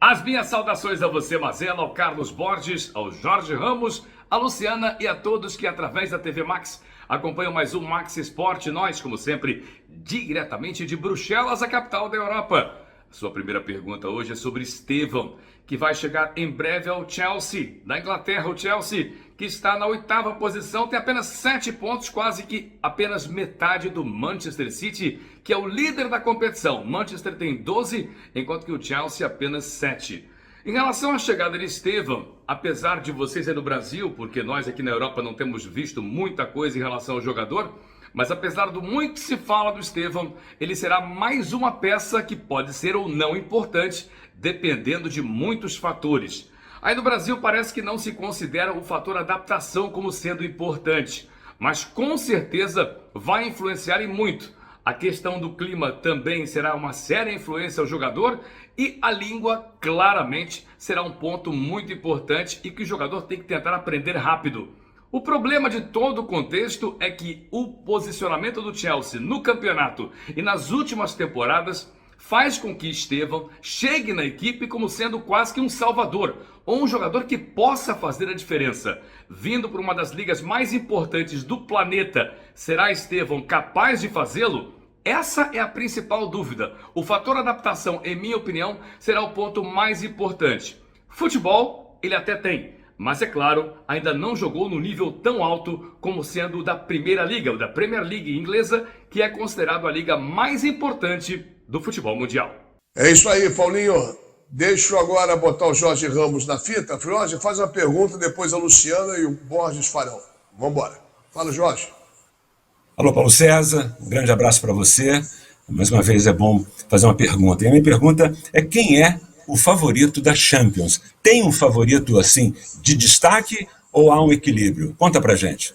As minhas saudações a você, Mazela, ao Carlos Borges, ao Jorge Ramos, a Luciana e a todos que através da TV Max acompanham mais um Max Sport. Nós, como sempre, diretamente de Bruxelas, a capital da Europa. A sua primeira pergunta hoje é sobre Estevão, que vai chegar em breve ao Chelsea, da Inglaterra. O Chelsea, que está na 8ª posição, tem apenas 7 pontos, quase que apenas metade do Manchester City, que é o líder da competição. Manchester tem 12, enquanto que o Chelsea apenas 7. Em relação à chegada de Estevão, apesar de vocês aí no Brasil, porque nós aqui na Europa não temos visto muita coisa em relação ao jogador, mas apesar do muito que se fala do Estevão, ele será mais uma peça que pode ser ou não importante, dependendo de muitos fatores. Aí no Brasil parece que não se considera o fator adaptação como sendo importante, mas com certeza vai influenciar e muito. A questão do clima também será uma séria influência ao jogador e a língua claramente será um ponto muito importante e que o jogador tem que tentar aprender rápido. O problema de todo o contexto é que o posicionamento do Chelsea no campeonato e nas últimas temporadas faz com que Estevão chegue na equipe como sendo quase que um salvador, ou um jogador que possa fazer a diferença. Vindo por uma das ligas mais importantes do planeta, será Estevão capaz de fazê-lo? Essa é a principal dúvida. O fator adaptação, em minha opinião, será o ponto mais importante. Futebol, ele até tem, mas é claro, ainda não jogou no nível tão alto como sendo o da Primeira Liga, o da Premier League inglesa, que é considerado a liga mais importante do futebol mundial. É isso aí, Paulinho. Deixa eu agora botar o Jorge Ramos na fita. Jorge, faz uma pergunta, depois a Luciana e o Borges farão. Vamos embora. Fala, Jorge. Alô, Paulo César. Um grande abraço para você. Mais uma vez é bom fazer uma pergunta. E a minha pergunta é: quem é o favorito da Champions? Tem um favorito, assim, de destaque ou há um equilíbrio? Conta pra gente.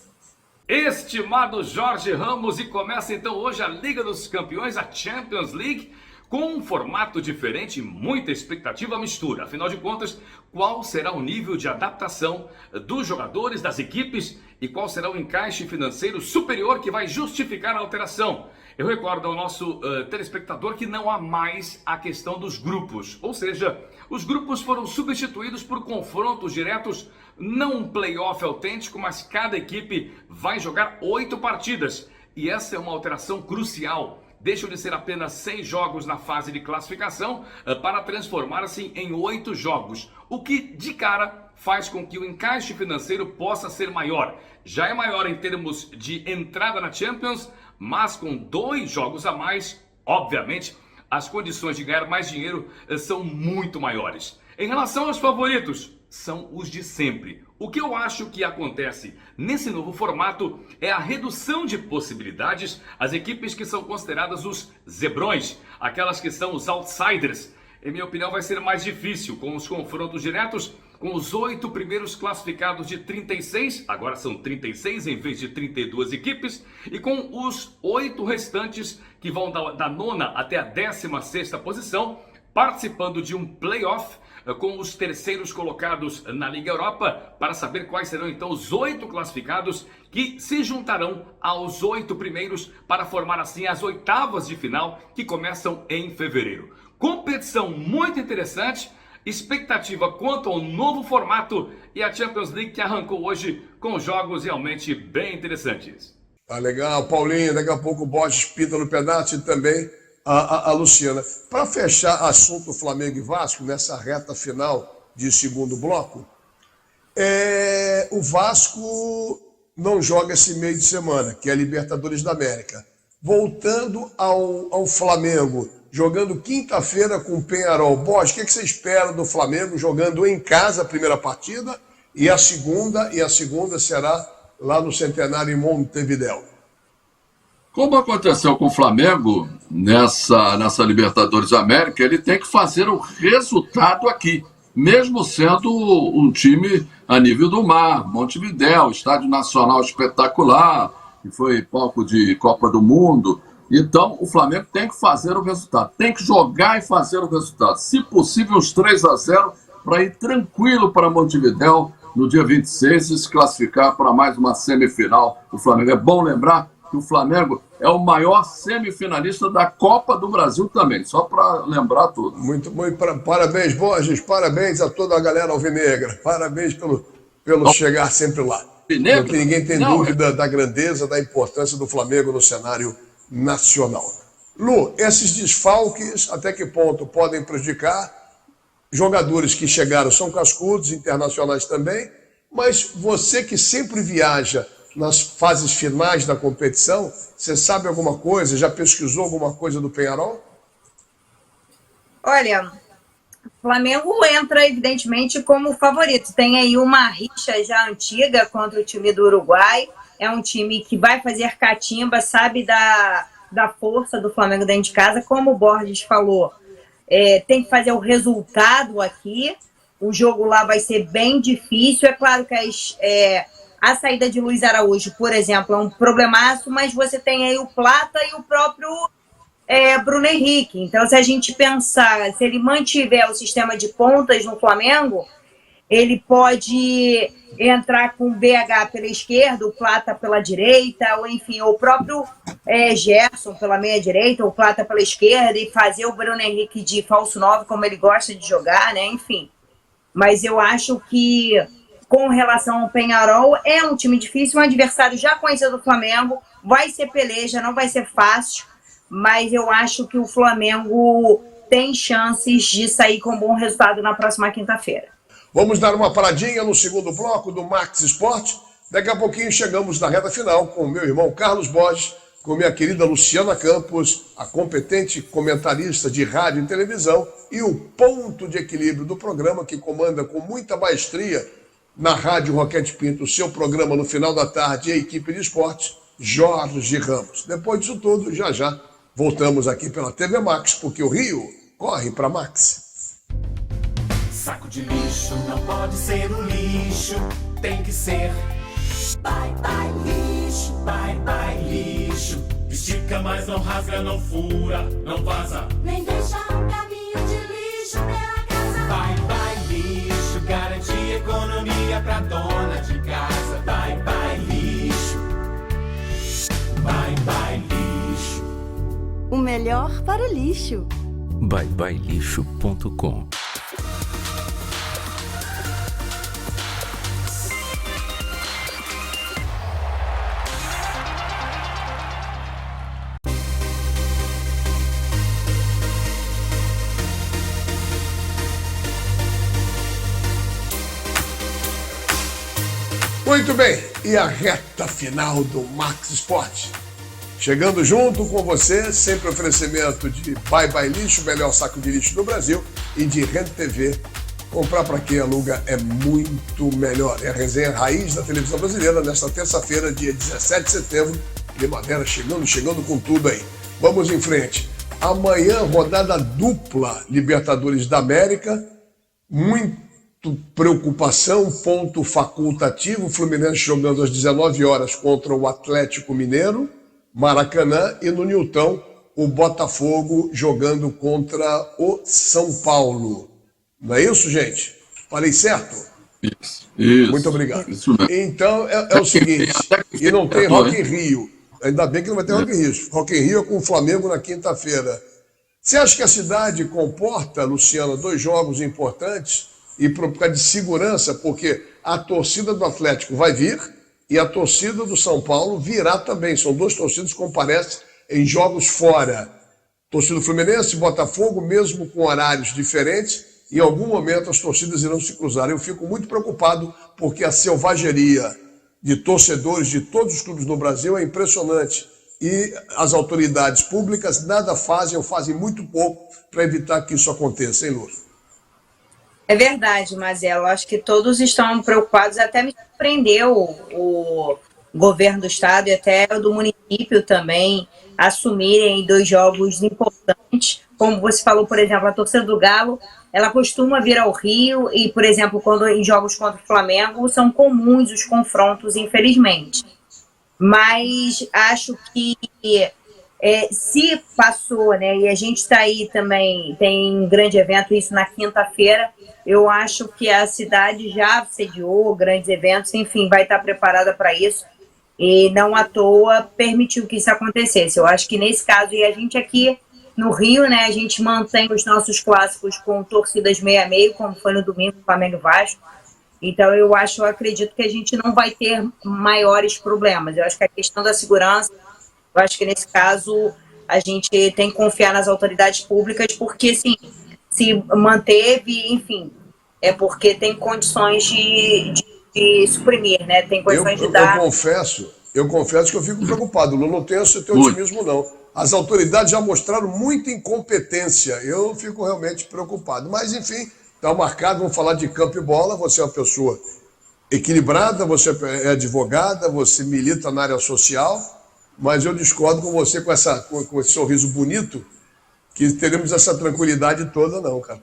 Estimado Jorge Ramos, e começa então hoje a Liga dos Campeões, a Champions League, com um formato diferente e muita expectativa mistura. Afinal de contas, qual será o nível de adaptação dos jogadores, das equipes, e qual será o encaixe financeiro superior que vai justificar a alteração? Eu recordo ao nosso telespectador que não há mais a questão dos grupos, ou seja, os grupos foram substituídos por confrontos diretos, não um playoff autêntico, mas cada equipe vai jogar 8 partidas. E essa é uma alteração crucial. Deixam de ser apenas 6 jogos na fase de classificação para transformar-se em 8 jogos, o que de cara faz com que o encaixe financeiro possa ser maior. Já é maior em termos de entrada na Champions, mas com 2 jogos a mais, obviamente, as condições de ganhar mais dinheiro são muito maiores. Em relação aos favoritos, são os de sempre. O que eu acho que acontece nesse novo formato é a redução de possibilidades às equipes que são consideradas os zebrões, aquelas que são os outsiders. Em minha opinião, vai ser mais difícil com os confrontos diretos, com os 8 primeiros classificados de 36, agora são 36 em vez de 32 equipes, e com os 8 restantes que vão da 9ª até a 16ª posição, participando de um playoff com os terceiros colocados na Liga Europa, para saber quais serão então os 8 classificados que se juntarão aos 8 primeiros para formar assim as 8avas de final que começam em fevereiro. Competição muito interessante, expectativa quanto ao novo formato e a Champions League que arrancou hoje com jogos realmente bem interessantes. Tá legal, Paulinho, daqui a pouco o Borges pinta no pedaço e também a Luciana. Para fechar assunto Flamengo e Vasco, nessa reta final de segundo bloco, o Vasco não joga esse meio de semana, que é a Libertadores da América. Voltando ao Flamengo, jogando quinta-feira com o Peñarol. Borges, o que você espera do Flamengo jogando em casa a primeira partida e a segunda será lá no Centenário em Montevidéu? Como aconteceu com o Flamengo nessa Libertadores da América, ele tem que fazer o resultado aqui, mesmo sendo um time a nível do mar, Montevidéu, Estádio Nacional espetacular, que foi palco de Copa do Mundo. Então, o Flamengo tem que fazer o resultado, tem que jogar e fazer o resultado. Se possível, uns 3-0 para ir tranquilo para Montevidéu no dia 26 e se classificar para mais uma semifinal. O Flamengo, é bom lembrar, que o Flamengo é o maior semifinalista da Copa do Brasil também, só para lembrar tudo. Muito parabéns, Borges, parabéns a toda a galera alvinegra, parabéns pelo chegar sempre lá. Não tem ninguém tem dúvida da grandeza, da importância do Flamengo no cenário nacional. Lu, esses desfalques, até que ponto podem prejudicar? Jogadores que chegaram são cascudos, internacionais também, mas você que sempre viaja nas fases finais da competição, você sabe alguma coisa, já pesquisou alguma coisa do Peñarol? Olha, o Flamengo entra, evidentemente, como favorito. Tem aí uma rixa já antiga contra o time do Uruguai. É um time que vai fazer catimba, sabe da força do Flamengo dentro de casa. Como o Borges falou, tem que fazer o resultado aqui. O jogo lá vai ser bem difícil. É claro que a saída de Luiz Araújo, por exemplo, é um problemaço, mas você tem aí o Plata e o próprio Bruno Henrique. Então, se a gente pensar, se ele mantiver o sistema de pontas no Flamengo, ele pode entrar com o BH pela esquerda, o Plata pela direita, ou enfim, o próprio Gerson pela meia-direita, o Plata pela esquerda, e fazer o Bruno Henrique de falso 9, como ele gosta de jogar, né? Enfim. Mas eu acho que, com relação ao Peñarol, é um time difícil, um adversário já conhecido do Flamengo, vai ser peleja, não vai ser fácil, mas eu acho que o Flamengo tem chances de sair com um bom resultado na próxima quinta-feira. Vamos dar uma paradinha no segundo bloco do Max Sport. Daqui a pouquinho chegamos na reta final com o meu irmão Carlos Borges, com minha querida Luciana Campos, a competente comentarista de rádio e televisão, e o ponto de equilíbrio do programa, que comanda com muita maestria na Rádio Roquete Pinto, o seu programa no final da tarde, e a equipe de esportes, Jorge Ramos. Depois disso tudo, já voltamos aqui pela TV Max, porque o Rio corre para Max. Saco de lixo não pode ser um lixo, tem que ser bye bye lixo, bye bye lixo. Estica, mas não rasga, não fura, não vaza, nem deixa um caminho de lixo pela casa. Bye bye lixo, garante economia pra dona de casa. Bye bye lixo, bye bye lixo. O melhor para o lixo. byebyelixo.com. Muito bem, e a reta final do Max Sport. Chegando junto com você, sempre oferecimento de Bye Bye Lixo, o melhor saco de lixo do Brasil, e de Rede TV. Comprar para quem aluga é muito melhor. É a resenha raiz da televisão brasileira nesta terça-feira, dia 17 de setembro. Primavera chegando com tudo aí. Vamos em frente. Amanhã, rodada dupla Libertadores da América. Muito preocupação, ponto facultativo. Fluminense jogando às 19 horas contra o Atlético Mineiro, Maracanã, e no Newton, o Botafogo jogando contra o São Paulo. Não é isso, gente? Falei certo? Isso. Muito obrigado. Então, é o seguinte, e não tem Rock in Rio. Ainda bem que não vai ter Rock in Rio. Rock in Rio é com o Flamengo na quinta-feira. Você acha que a cidade comporta, Luciano, 2 jogos importantes e por causa de segurança, porque a torcida do Atlético vai vir e a torcida do São Paulo virá também. São 2 torcidas que comparecem em jogos fora. Torcida do Fluminense, Botafogo, mesmo com horários diferentes, em algum momento as torcidas irão se cruzar. Eu fico muito preocupado porque a selvageria de torcedores de todos os clubes no Brasil é impressionante. E as autoridades públicas nada fazem ou fazem muito pouco para evitar que isso aconteça, hein, Lu? É verdade, Mazelo. Acho que todos estão preocupados. Até me surpreendeu o governo do estado e até o do município também assumirem 2 jogos importantes. Como você falou, por exemplo, a torcida do Galo, ela costuma vir ao Rio e, por exemplo, quando em jogos contra o Flamengo, são comuns os confrontos, infelizmente. Mas acho que se passou, né, e a gente está aí também, tem um grande evento, isso na quinta-feira, eu acho que a cidade já sediou grandes eventos, enfim, vai estar preparada para isso. e não à toa permitiu que isso acontecesse. Eu acho que nesse caso, e a gente aqui no Rio, né, a gente mantém os nossos clássicos com torcidas meio a meio, como foi no domingo, Flamengo e Vasco. Então eu acredito que a gente não vai ter maiores problemas. Eu acho que a questão da segurança, eu acho que nesse caso a gente tem que confiar nas autoridades públicas, porque sim, se manteve, enfim, é porque tem condições de suprimir, né? Tem condições de dar. Eu confesso que eu fico preocupado. Não tenho esse teu otimismo, não. As autoridades já mostraram muita incompetência. Eu fico realmente preocupado. Mas, enfim, está marcado. Vamos falar de campo e bola. Você é uma pessoa equilibrada, você é advogada, você milita na área social, mas eu discordo com você com esse sorriso bonito, que teremos essa tranquilidade toda, não, cara.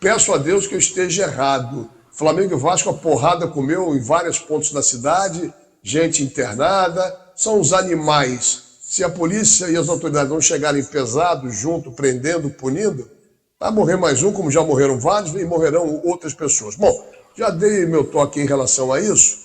Peço a Deus que eu esteja errado. Flamengo e Vasco, a porrada comeu em vários pontos da cidade, gente internada, são os animais. Se a polícia e as autoridades não chegarem pesados, junto, prendendo, punindo, vai morrer mais um, como já morreram vários, e morrerão outras pessoas. Bom, já dei meu toque em relação a isso.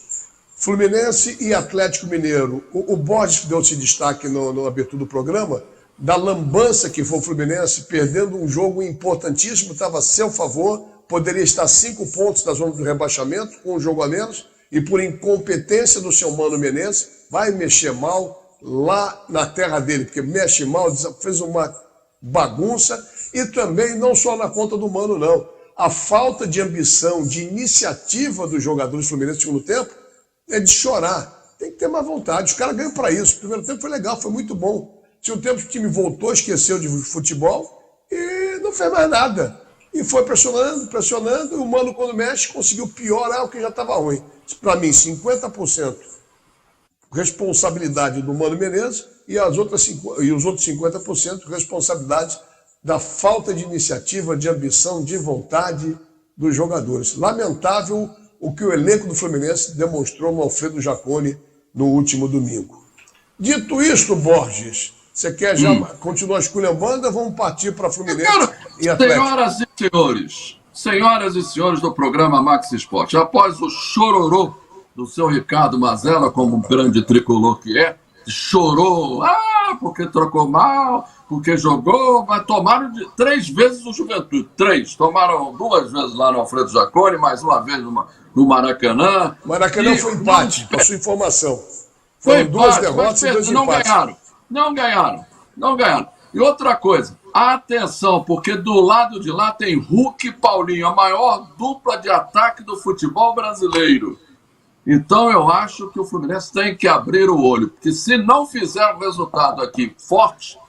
Fluminense e Atlético Mineiro. O Borges deu esse destaque na abertura do programa, da lambança que foi o Fluminense, perdendo um jogo importantíssimo, estava a seu favor, poderia estar 5 pontos na zona do rebaixamento, com um jogo a menos, e por incompetência do seu Mano Menezes, vai mexer mal lá na terra dele, porque mexe mal, fez uma bagunça, e também não só na conta do Mano, não. A falta de ambição, de iniciativa dos jogadores fluminenses no segundo tempo é de chorar. Tem que ter mais vontade. Os caras ganham para isso. O primeiro tempo foi legal, foi muito bom. Segundo tempo o time voltou, esqueceu de futebol e não fez mais nada. E foi pressionando, pressionando, e o Mano, quando mexe, conseguiu piorar o que já estava ruim. Para mim, 50% responsabilidade do Mano Menezes e os outros 50% responsabilidade da falta de iniciativa, de ambição, de vontade dos jogadores. Lamentável o que o elenco do Fluminense demonstrou no Alfredo Jaconi no último domingo. Dito isto, Borges, você quer já continuar esculhambando ou vamos partir para Fluminense e Atlético? Senhoras e senhores do programa Max Esporte, após o chororô do seu Ricardo Mazella, como um grande tricolor que é, chorou, porque trocou mal, porque jogou, mas tomaram 3 vezes o Juventude, 3, tomaram 2 vezes lá no Alfredo Jaconi, mais uma vez no Maracanã. Maracanã foi empate, para sua informação. Foi 2 derrotas e 2 empates. Não ganharam. E outra coisa, atenção, porque do lado de lá tem Hulk e Paulinho, a maior dupla de ataque do futebol brasileiro. Então eu acho que o Fluminense tem que abrir o olho, porque se não fizer um resultado aqui forte,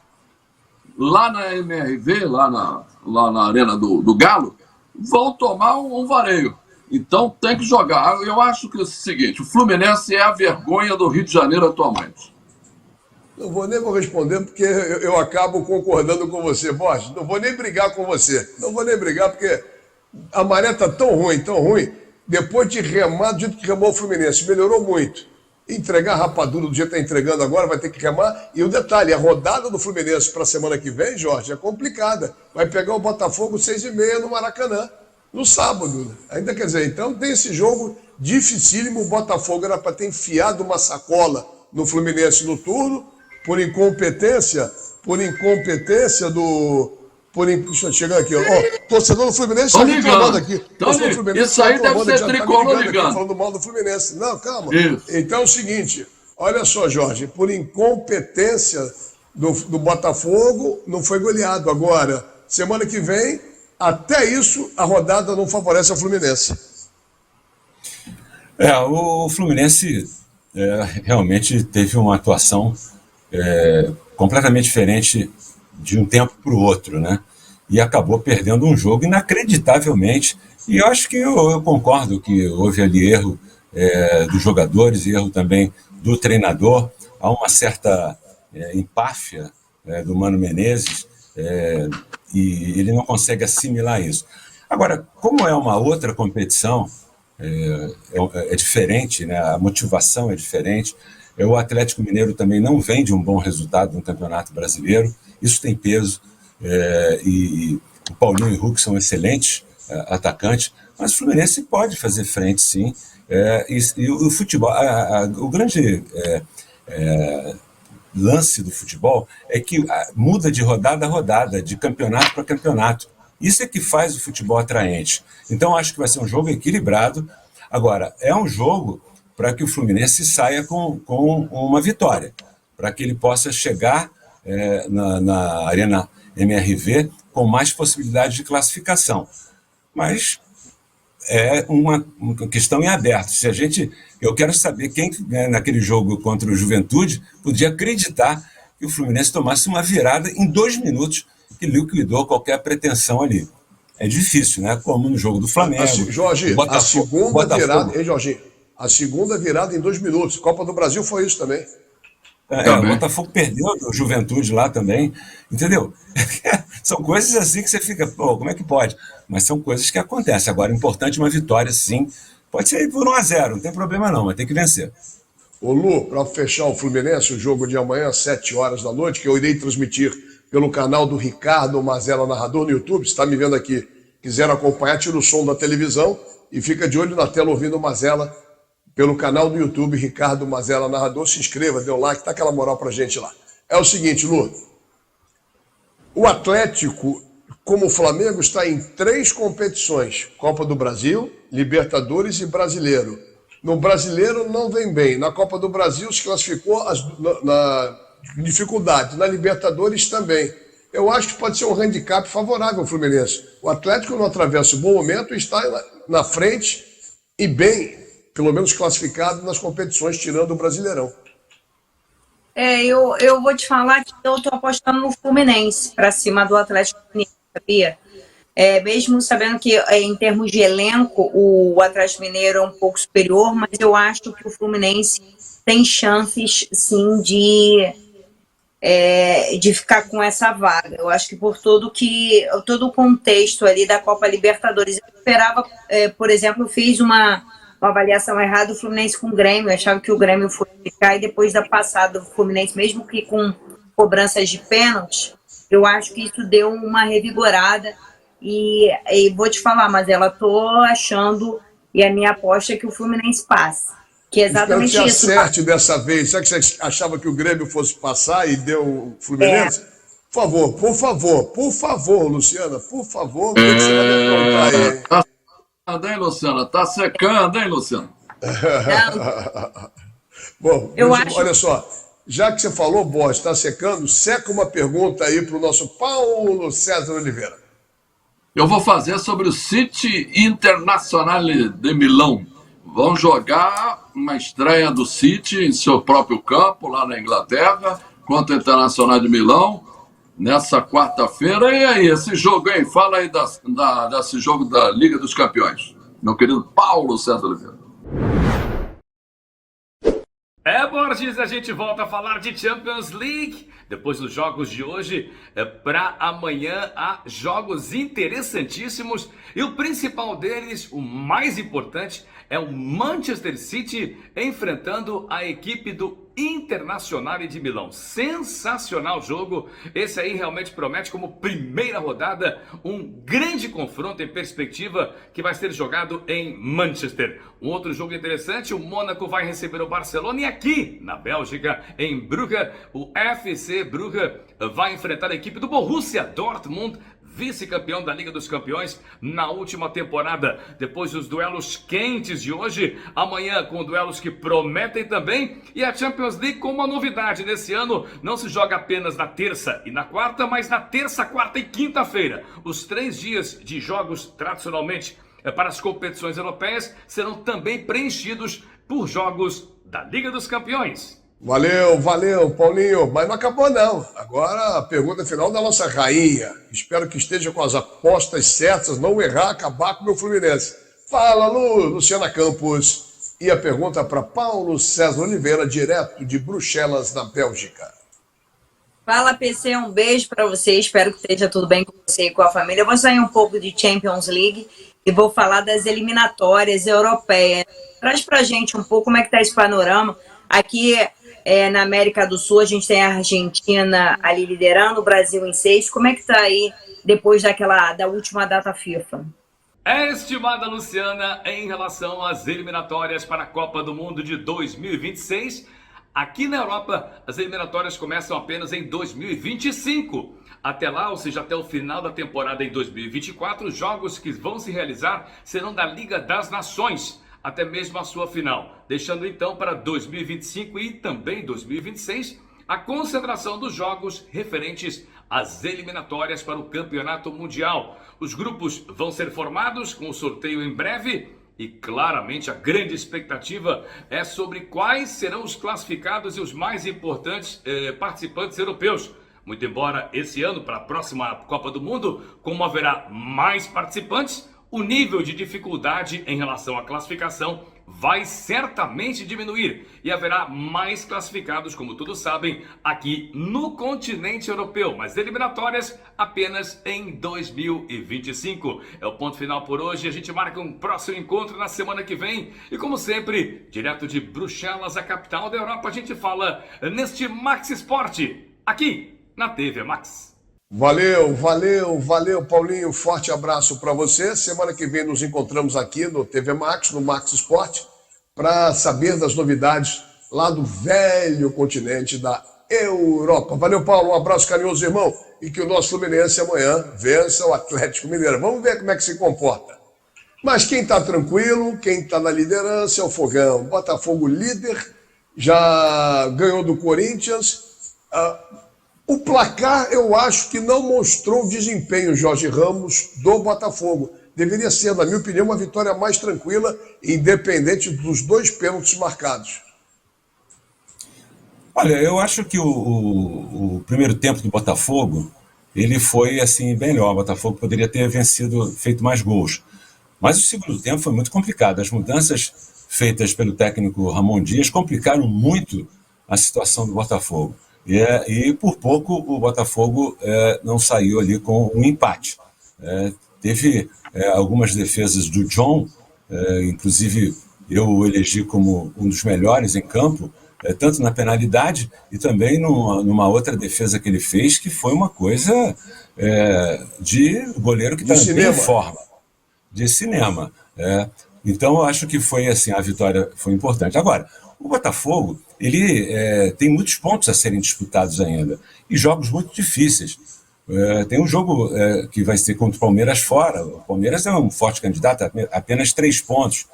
lá na MRV, lá na Arena do Galo, vão tomar um vareio. Então tem que jogar. Eu acho que é o seguinte, o Fluminense é a vergonha do Rio de Janeiro atualmente. Não vou nem responder, porque eu acabo concordando com você, Borges. Não vou nem brigar com você. Não vou nem brigar, porque a maré está tão ruim. Depois de remar do jeito que remou o Fluminense, melhorou muito. Entregar rapadura do jeito que está entregando agora, vai ter que remar. E o detalhe, a rodada do Fluminense para a semana que vem, Jorge, é complicada. Vai pegar o Botafogo 6h30 no Maracanã, no sábado. Ainda quer dizer, então tem esse jogo dificílimo. O Botafogo era para ter enfiado uma sacola no Fluminense no turno, por incompetência do... Chegando aqui, ó. Torcedor do Fluminense está reclamando aqui. Torcedor do Fluminense isso aí deve ser tricolor ligando. Falando mal do Fluminense. Não, calma. Isso. Então é o seguinte, olha só, Jorge, por incompetência do Botafogo, não foi goleado. Agora, semana que vem, até isso, a rodada não favorece ao Fluminense. O Fluminense realmente teve uma atuação completamente diferente de um tempo para o outro, né? E acabou perdendo um jogo inacreditavelmente. E eu acho que eu concordo que houve ali erro dos jogadores e erro também do treinador. Há uma certa empáfia do Mano Menezes e ele não consegue assimilar isso. Agora, como é uma outra competição, é diferente, né? A motivação é diferente. O Atlético Mineiro também não vem de um bom resultado no Campeonato Brasileiro. Isso tem peso, e o Paulinho e o Hulk são excelentes atacantes, mas o Fluminense pode fazer frente, sim, E o futebol, o grande lance do futebol é que muda de rodada a rodada, de campeonato para campeonato. Isso é que faz o futebol atraente. Então, acho que vai ser um jogo equilibrado. Agora, é um jogo para que o Fluminense saia com uma vitória, para que ele possa chegar na Arena MRV com mais possibilidade de classificação. Mas é uma questão em aberto. Eu quero saber quem, naquele jogo contra o Juventude, podia acreditar que o Fluminense tomasse uma virada em 2 minutos que liquidou qualquer pretensão ali. É difícil, né? Como no jogo do Flamengo. Jorge, a segunda virada, hein, Jorginho? A segunda virada em 2 minutos. Copa do Brasil foi isso também. O Botafogo perdeu o Juventude lá também, entendeu? São coisas assim que você fica, pô, como é que pode? Mas são coisas que acontecem. Agora, é importante uma vitória, sim. Pode ser por 1-0, não tem problema não, mas tem que vencer. Ô Lu, para fechar o Fluminense, o jogo de amanhã, às 7 horas da noite, que eu irei transmitir pelo canal do Ricardo Mazella Narrador no YouTube. Você está me vendo aqui, quiser acompanhar, tira o som da televisão e fica de olho na tela ouvindo o Mazella pelo canal do YouTube, Ricardo Mazella Narrador. Se inscreva, dê um like, dá aquela moral pra gente lá. É o seguinte, Lu, o Atlético, como o Flamengo, está em 3 competições: Copa do Brasil, Libertadores e Brasileiro. No Brasileiro não vem bem. Na Copa do Brasil se classificou na dificuldade. Na Libertadores também. Eu acho que pode ser um handicap favorável ao Fluminense. O Atlético não atravessa um bom momento e está na frente e bem, pelo menos classificado nas competições, tirando o Brasileirão. Eu vou te falar que eu estou apostando no Fluminense para cima do Atlético Mineiro, sabia? Mesmo sabendo que em termos de elenco o Atlético Mineiro é um pouco superior, mas eu acho que o Fluminense tem chances, sim, de ficar com essa vaga. Eu acho que por todo o contexto ali da Copa Libertadores, eu esperava, por exemplo, fiz uma avaliação errada do Fluminense com o Grêmio. Eu achava que o Grêmio fosse ficar, e depois da passada do Fluminense, mesmo que com cobranças de pênalti, eu acho que isso deu uma revigorada. E vou te falar, mas ela tô achando, e a minha aposta é que o Fluminense passe. Que é exatamente espero que isso. Acerte dessa vez. Será que você achava que o Grêmio fosse passar e deu o Fluminense? Por favor, Luciana, por favor, o que você vai me aprontar aí? Tá secando, hein, Luciana? Tá secando, hein, Luciana? Bom, olha só, já que você falou, Borges, está secando, seca uma pergunta aí para o nosso Paulo César Oliveira. Eu vou fazer sobre o City Internazionale de Milão. Vão jogar uma estreia do City em seu próprio campo, lá na Inglaterra, contra o Internacional de Milão, nessa quarta-feira. E aí, esse jogo, hein? Fala aí desse jogo da Liga dos Campeões, meu querido Paulo César Oliveira. Borges, a gente volta a falar de Champions League. Depois dos jogos de hoje, para amanhã há jogos interessantíssimos. E o principal deles, o mais importante, é o Manchester City enfrentando a equipe do Internazionale de Milão. Sensacional jogo. Esse aí realmente promete, como primeira rodada, um grande confronto em perspectiva que vai ser jogado em Manchester. Um outro jogo interessante, o Mônaco vai receber o Barcelona, e aqui na Bélgica, em Brugge, o FC Brugge vai enfrentar a equipe do Borussia Dortmund, vice-campeão da Liga dos Campeões na última temporada. Depois dos duelos quentes de hoje, amanhã com duelos que prometem também. E a Champions League com uma novidade: nesse ano não se joga apenas na terça e na quarta, mas na terça, quarta e quinta-feira. Os 3 dias de jogos tradicionalmente para as competições europeias serão também preenchidos por jogos da Liga dos Campeões. Valeu, Paulinho. Mas não acabou, não. Agora a pergunta final da nossa rainha. Espero que esteja com as apostas certas, não errar, acabar com o meu Fluminense. Fala, Luciana Campos. E a pergunta para Paulo César Oliveira, direto de Bruxelas, na Bélgica. Fala, PC, um beijo para você. Espero que esteja tudo bem com você e com a família. Eu vou sair um pouco de Champions League e vou falar das eliminatórias europeias. Traz pra gente um pouco como é que tá esse panorama. Aqui na América do Sul, a gente tem a Argentina ali liderando, o Brasil em 6. Como é que tá aí depois da última data FIFA? Estimada Luciana, em relação às eliminatórias para a Copa do Mundo de 2026, aqui na Europa as eliminatórias começam apenas em 2025. Até lá, ou seja, até o final da temporada em 2024, os jogos que vão se realizar serão da Liga das Nações, até mesmo a sua final, deixando então para 2025 e também 2026 a concentração dos jogos referentes às eliminatórias para o Campeonato Mundial. Os grupos vão ser formados com o sorteio em breve e claramente a grande expectativa é sobre quais serão os classificados e os mais importantes participantes europeus. Muito embora esse ano, para a próxima Copa do Mundo, como haverá mais participantes, o nível de dificuldade em relação à classificação vai certamente diminuir e haverá mais classificados, como todos sabem, aqui no continente europeu, mas eliminatórias apenas em 2025. É o ponto final por hoje, a gente marca um próximo encontro na semana que vem e, como sempre, direto de Bruxelas, a capital da Europa, a gente fala neste Max Esporte, aqui na TV Max. Valeu, Paulinho. Forte abraço para você. Semana que vem nos encontramos aqui no TV Max, no Max Esporte, para saber das novidades lá do velho continente da Europa. Valeu, Paulo. Um abraço carinhoso, irmão. E que o nosso Fluminense amanhã vença o Atlético Mineiro. Vamos ver como é que se comporta. Mas quem está tranquilo, quem está na liderança é o Fogão. Botafogo líder, já ganhou do Corinthians. O placar, eu acho que não mostrou o desempenho, Jorge Ramos, do Botafogo. Deveria ser, na minha opinião, uma vitória mais tranquila, independente dos 2 pênaltis marcados. Olha, eu acho que o primeiro tempo do Botafogo, ele foi assim melhor. O Botafogo poderia ter feito mais gols. Mas o segundo tempo foi muito complicado. As mudanças feitas pelo técnico Ramon Dias complicaram muito a situação do Botafogo. E por pouco o Botafogo não saiu ali com um empate. Teve algumas defesas do John, inclusive eu o elegi como um dos melhores em campo, tanto na penalidade e também numa outra defesa que ele fez, que foi uma coisa de goleiro que está bem em forma, de cinema. Então eu acho que foi assim, a vitória foi importante. Agora, o Botafogo, ele tem muitos pontos a serem disputados ainda, e jogos muito difíceis. Tem um jogo que vai ser contra o Palmeiras fora. O Palmeiras é um forte candidato, apenas 3 pontos.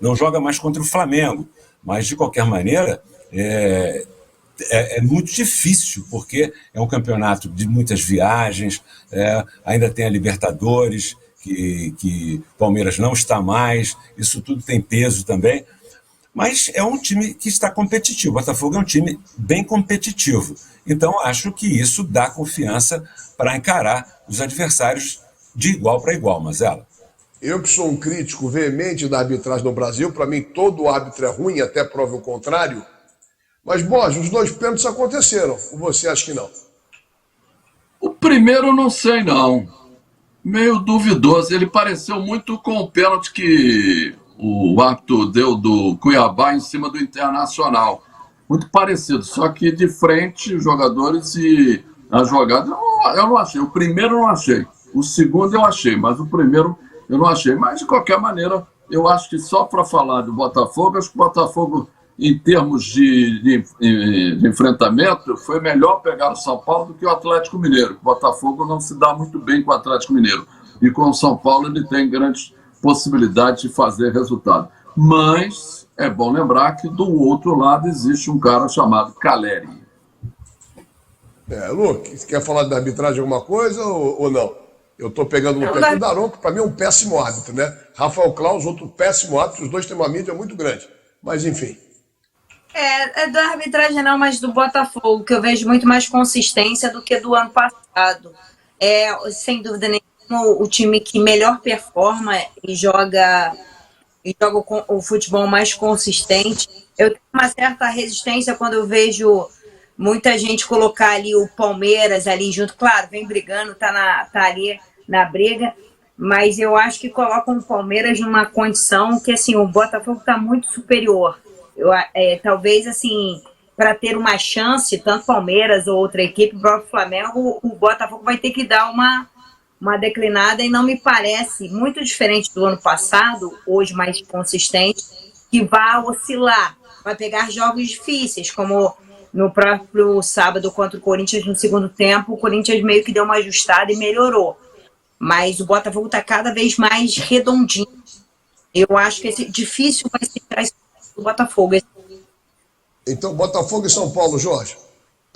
Não joga mais contra o Flamengo, mas de qualquer maneira é muito difícil, porque é um campeonato de muitas viagens, ainda tem a Libertadores, que o Palmeiras não está mais, isso tudo tem peso também. Mas é um time que está competitivo. O Botafogo é um time bem competitivo. Então, acho que isso dá confiança para encarar os adversários de igual para igual, Mazela. Eu que sou um crítico veemente da arbitragem no Brasil, para mim todo árbitro é ruim, até prova o contrário. Mas, Borges, os 2 pênaltis aconteceram. Ou você acha que não? O primeiro eu não sei, não. Meio duvidoso. Ele pareceu muito com o pênalti que o árbitro deu do Cuiabá em cima do Internacional. Muito parecido, só que de frente, os jogadores e a jogada, eu não achei. O primeiro eu não achei. O segundo eu achei, mas o primeiro eu não achei. Mas, de qualquer maneira, eu acho que só para falar do Botafogo, acho que o Botafogo, em termos de enfrentamento, foi melhor pegar o São Paulo do que o Atlético Mineiro. O Botafogo não se dá muito bem com o Atlético Mineiro. E com o São Paulo ele tem grandes possibilidade de fazer resultado. Mas é bom lembrar que do outro lado existe um cara chamado Caleri. Luke, você quer falar da arbitragem alguma coisa ou não? Eu estou pegando no pé do Daron, que para mim é um péssimo árbitro, né? Rafael Claus, outro péssimo árbitro, os dois têm uma mídia muito grande. Mas enfim. É da arbitragem não, mas do Botafogo, que eu vejo muito mais consistência do que do ano passado. Sem dúvida nenhuma, o time que melhor performa e joga o futebol mais consistente. Eu tenho uma certa resistência quando eu vejo muita gente colocar ali o Palmeiras ali junto. Claro, vem brigando, tá ali na briga, mas eu acho que colocam o Palmeiras numa condição que assim, o Botafogo está muito superior. Talvez assim, para ter uma chance, tanto Palmeiras ou outra equipe, o próprio Flamengo, o Botafogo vai ter que dar uma uma declinada e não me parece, muito diferente do ano passado, hoje mais consistente, que vai oscilar, vai pegar jogos difíceis, como no próprio sábado contra o Corinthians no segundo tempo, o Corinthians meio que deu uma ajustada e melhorou. Mas o Botafogo está cada vez mais redondinho. Eu acho que difícil vai ser tirar esse do Botafogo. Então, Botafogo e São Paulo, Jorge.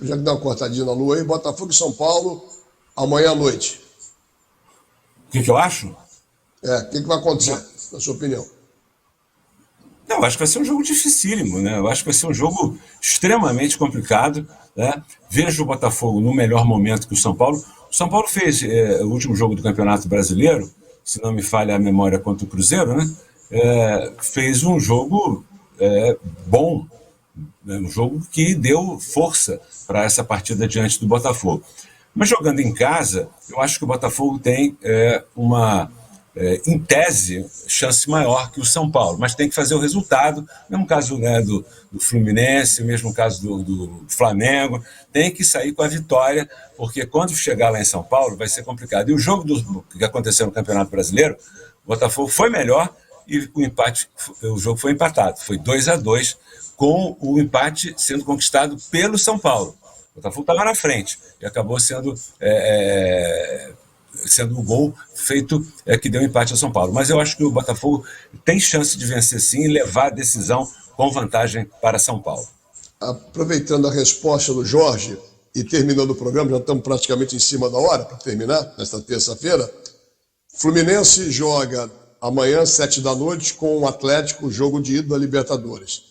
Já que dá uma cortadinha na lua aí, Botafogo e São Paulo, amanhã à noite. O que eu acho? O que vai acontecer, na sua opinião? Não, acho que vai ser um jogo dificílimo, né? Eu acho que vai ser um jogo extremamente complicado, né? Vejo o Botafogo no melhor momento que o São Paulo. O São Paulo fez o último jogo do Campeonato Brasileiro, se não me falha a memória, contra o Cruzeiro, né? Fez um jogo bom, né? Um jogo que deu força para essa partida diante do Botafogo. Mas jogando em casa, eu acho que o Botafogo tem em tese, chance maior que o São Paulo, mas tem que fazer o resultado, mesmo caso, né, do Fluminense, mesmo caso do Flamengo, tem que sair com a vitória, porque quando chegar lá em São Paulo vai ser complicado. E o jogo que aconteceu no Campeonato Brasileiro, o Botafogo foi melhor e o jogo foi empatado, foi 2-2, com o empate sendo conquistado pelo São Paulo. O Botafogo estava na frente e acabou sendo o gol feito que deu empate ao São Paulo. Mas eu acho que o Botafogo tem chance de vencer sim e levar a decisão com vantagem para São Paulo. Aproveitando a resposta do Jorge e terminando o programa, já estamos praticamente em cima da hora para terminar, nesta terça-feira, Fluminense joga amanhã, 7 da noite, com o Atlético, jogo de ida da Libertadores.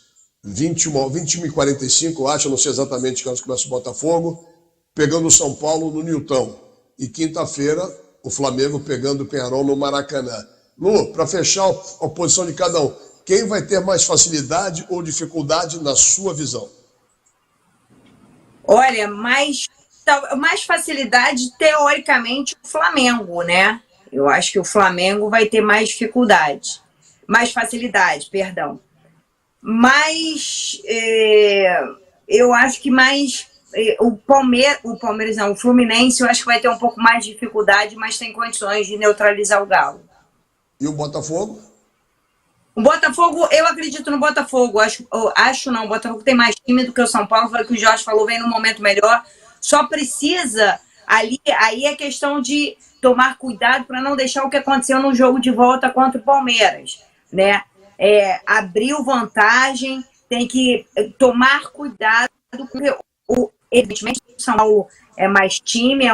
21h45, acho, não sei exatamente quando começa o Botafogo, pegando o São Paulo no Newton. E quinta-feira, o Flamengo pegando o Peñarol no Maracanã. Lu, para fechar a posição de cada um, quem vai ter mais facilidade ou dificuldade na sua visão? Olha, mais facilidade, teoricamente, o Flamengo, né? Eu acho que o Flamengo vai ter mais dificuldade. Mais facilidade, perdão. Mas eu acho que mais... O Palmeiras não, o Fluminense eu acho que vai ter um pouco mais de dificuldade, mas tem condições de neutralizar o Galo. E o Botafogo? O Botafogo, eu acredito no Botafogo. O Botafogo tem mais time do que o São Paulo, foi o que o Jorge falou, vem num momento melhor. Só precisa, aí é questão de tomar cuidado para não deixar o que aconteceu no jogo de volta contra o Palmeiras, né? Abriu vantagem, tem que tomar cuidado, porque evidentemente o São Paulo é mais time,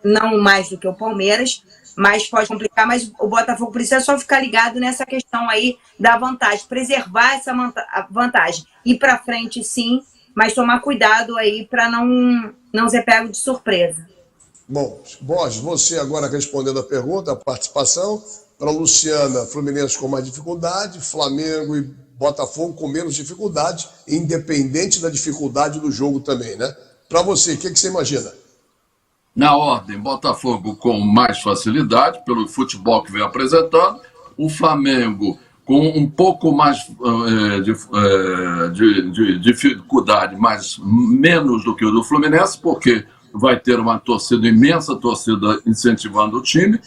não mais do que o Palmeiras, mas pode complicar, mas o Botafogo precisa só ficar ligado nessa questão aí da vantagem, preservar essa vantagem, ir para frente sim, mas tomar cuidado aí para não ser pego de surpresa. Bom, Borges, você agora respondendo a pergunta, a participação, para Luciana, Fluminense com mais dificuldade, Flamengo e Botafogo com menos dificuldade, independente da dificuldade do jogo também, né? Para você, o que você imagina? Na ordem, Botafogo com mais facilidade, pelo futebol que vem apresentando, o Flamengo com um pouco mais de dificuldade, mas menos do que o do Fluminense, porque vai ter uma torcida, imensa torcida incentivando o time.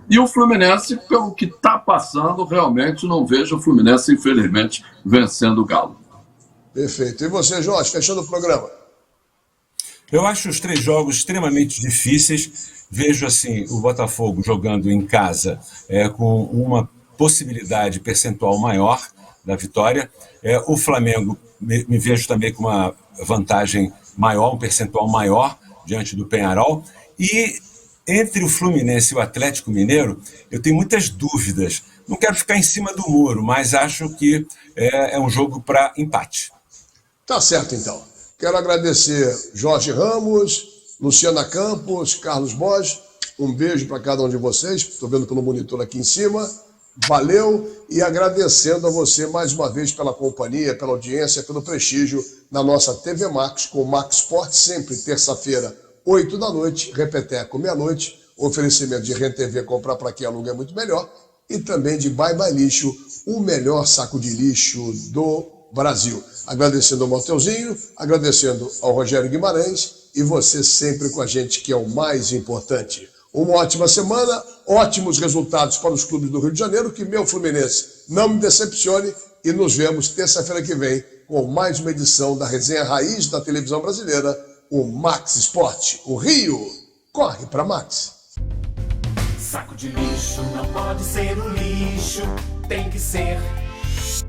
E o Fluminense, pelo que está passando, realmente não vejo o Fluminense, infelizmente, vencendo o Galo. Perfeito. E você, Jorge, fechando o programa? Eu acho os 3 jogos extremamente difíceis. Vejo assim o Botafogo jogando em casa com uma possibilidade percentual maior da vitória. O Flamengo me vejo também com uma vantagem maior, um percentual maior diante do Peñarol. E entre o Fluminense e o Atlético Mineiro, eu tenho muitas dúvidas. Não quero ficar em cima do muro, mas acho que é um jogo para empate. Tá certo, então. Quero agradecer Jorge Ramos, Luciana Campos, Carlos Borges. Um beijo para cada um de vocês. Estou vendo pelo monitor aqui em cima. Valeu. E agradecendo a você mais uma vez pela companhia, pela audiência, pelo prestígio na nossa TV Max, com o Max Sport, sempre terça-feira, 8 da noite, repeteco, meia-noite. Oferecimento de Rede TV, comprar para quem aluga é muito melhor. E também de Bye Bye Lixo, o melhor saco de lixo do Brasil. Agradecendo ao Mateuzinho, agradecendo ao Rogério Guimarães e você sempre com a gente, que é o mais importante. Uma ótima semana, ótimos resultados para os clubes do Rio de Janeiro, que meu Fluminense não me decepcione, e nos vemos terça-feira que vem com mais uma edição da resenha raiz da televisão brasileira, o Max Sport. O Rio corre para Max. Saco de lixo não pode ser um lixo, tem que ser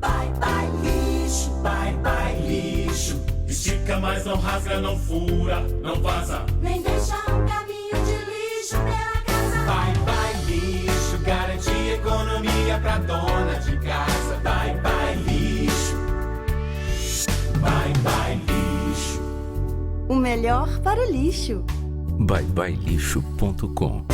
bye bye lixo, bye bye lixo. Estica, mas não rasga, não fura, não vaza, nem deixa um caminho de lixo pela casa. Bye bye lixo, garante economia pra dona de casa. Bye bye lixo, bye bye lixo. O melhor para o lixo. byebyelixo.com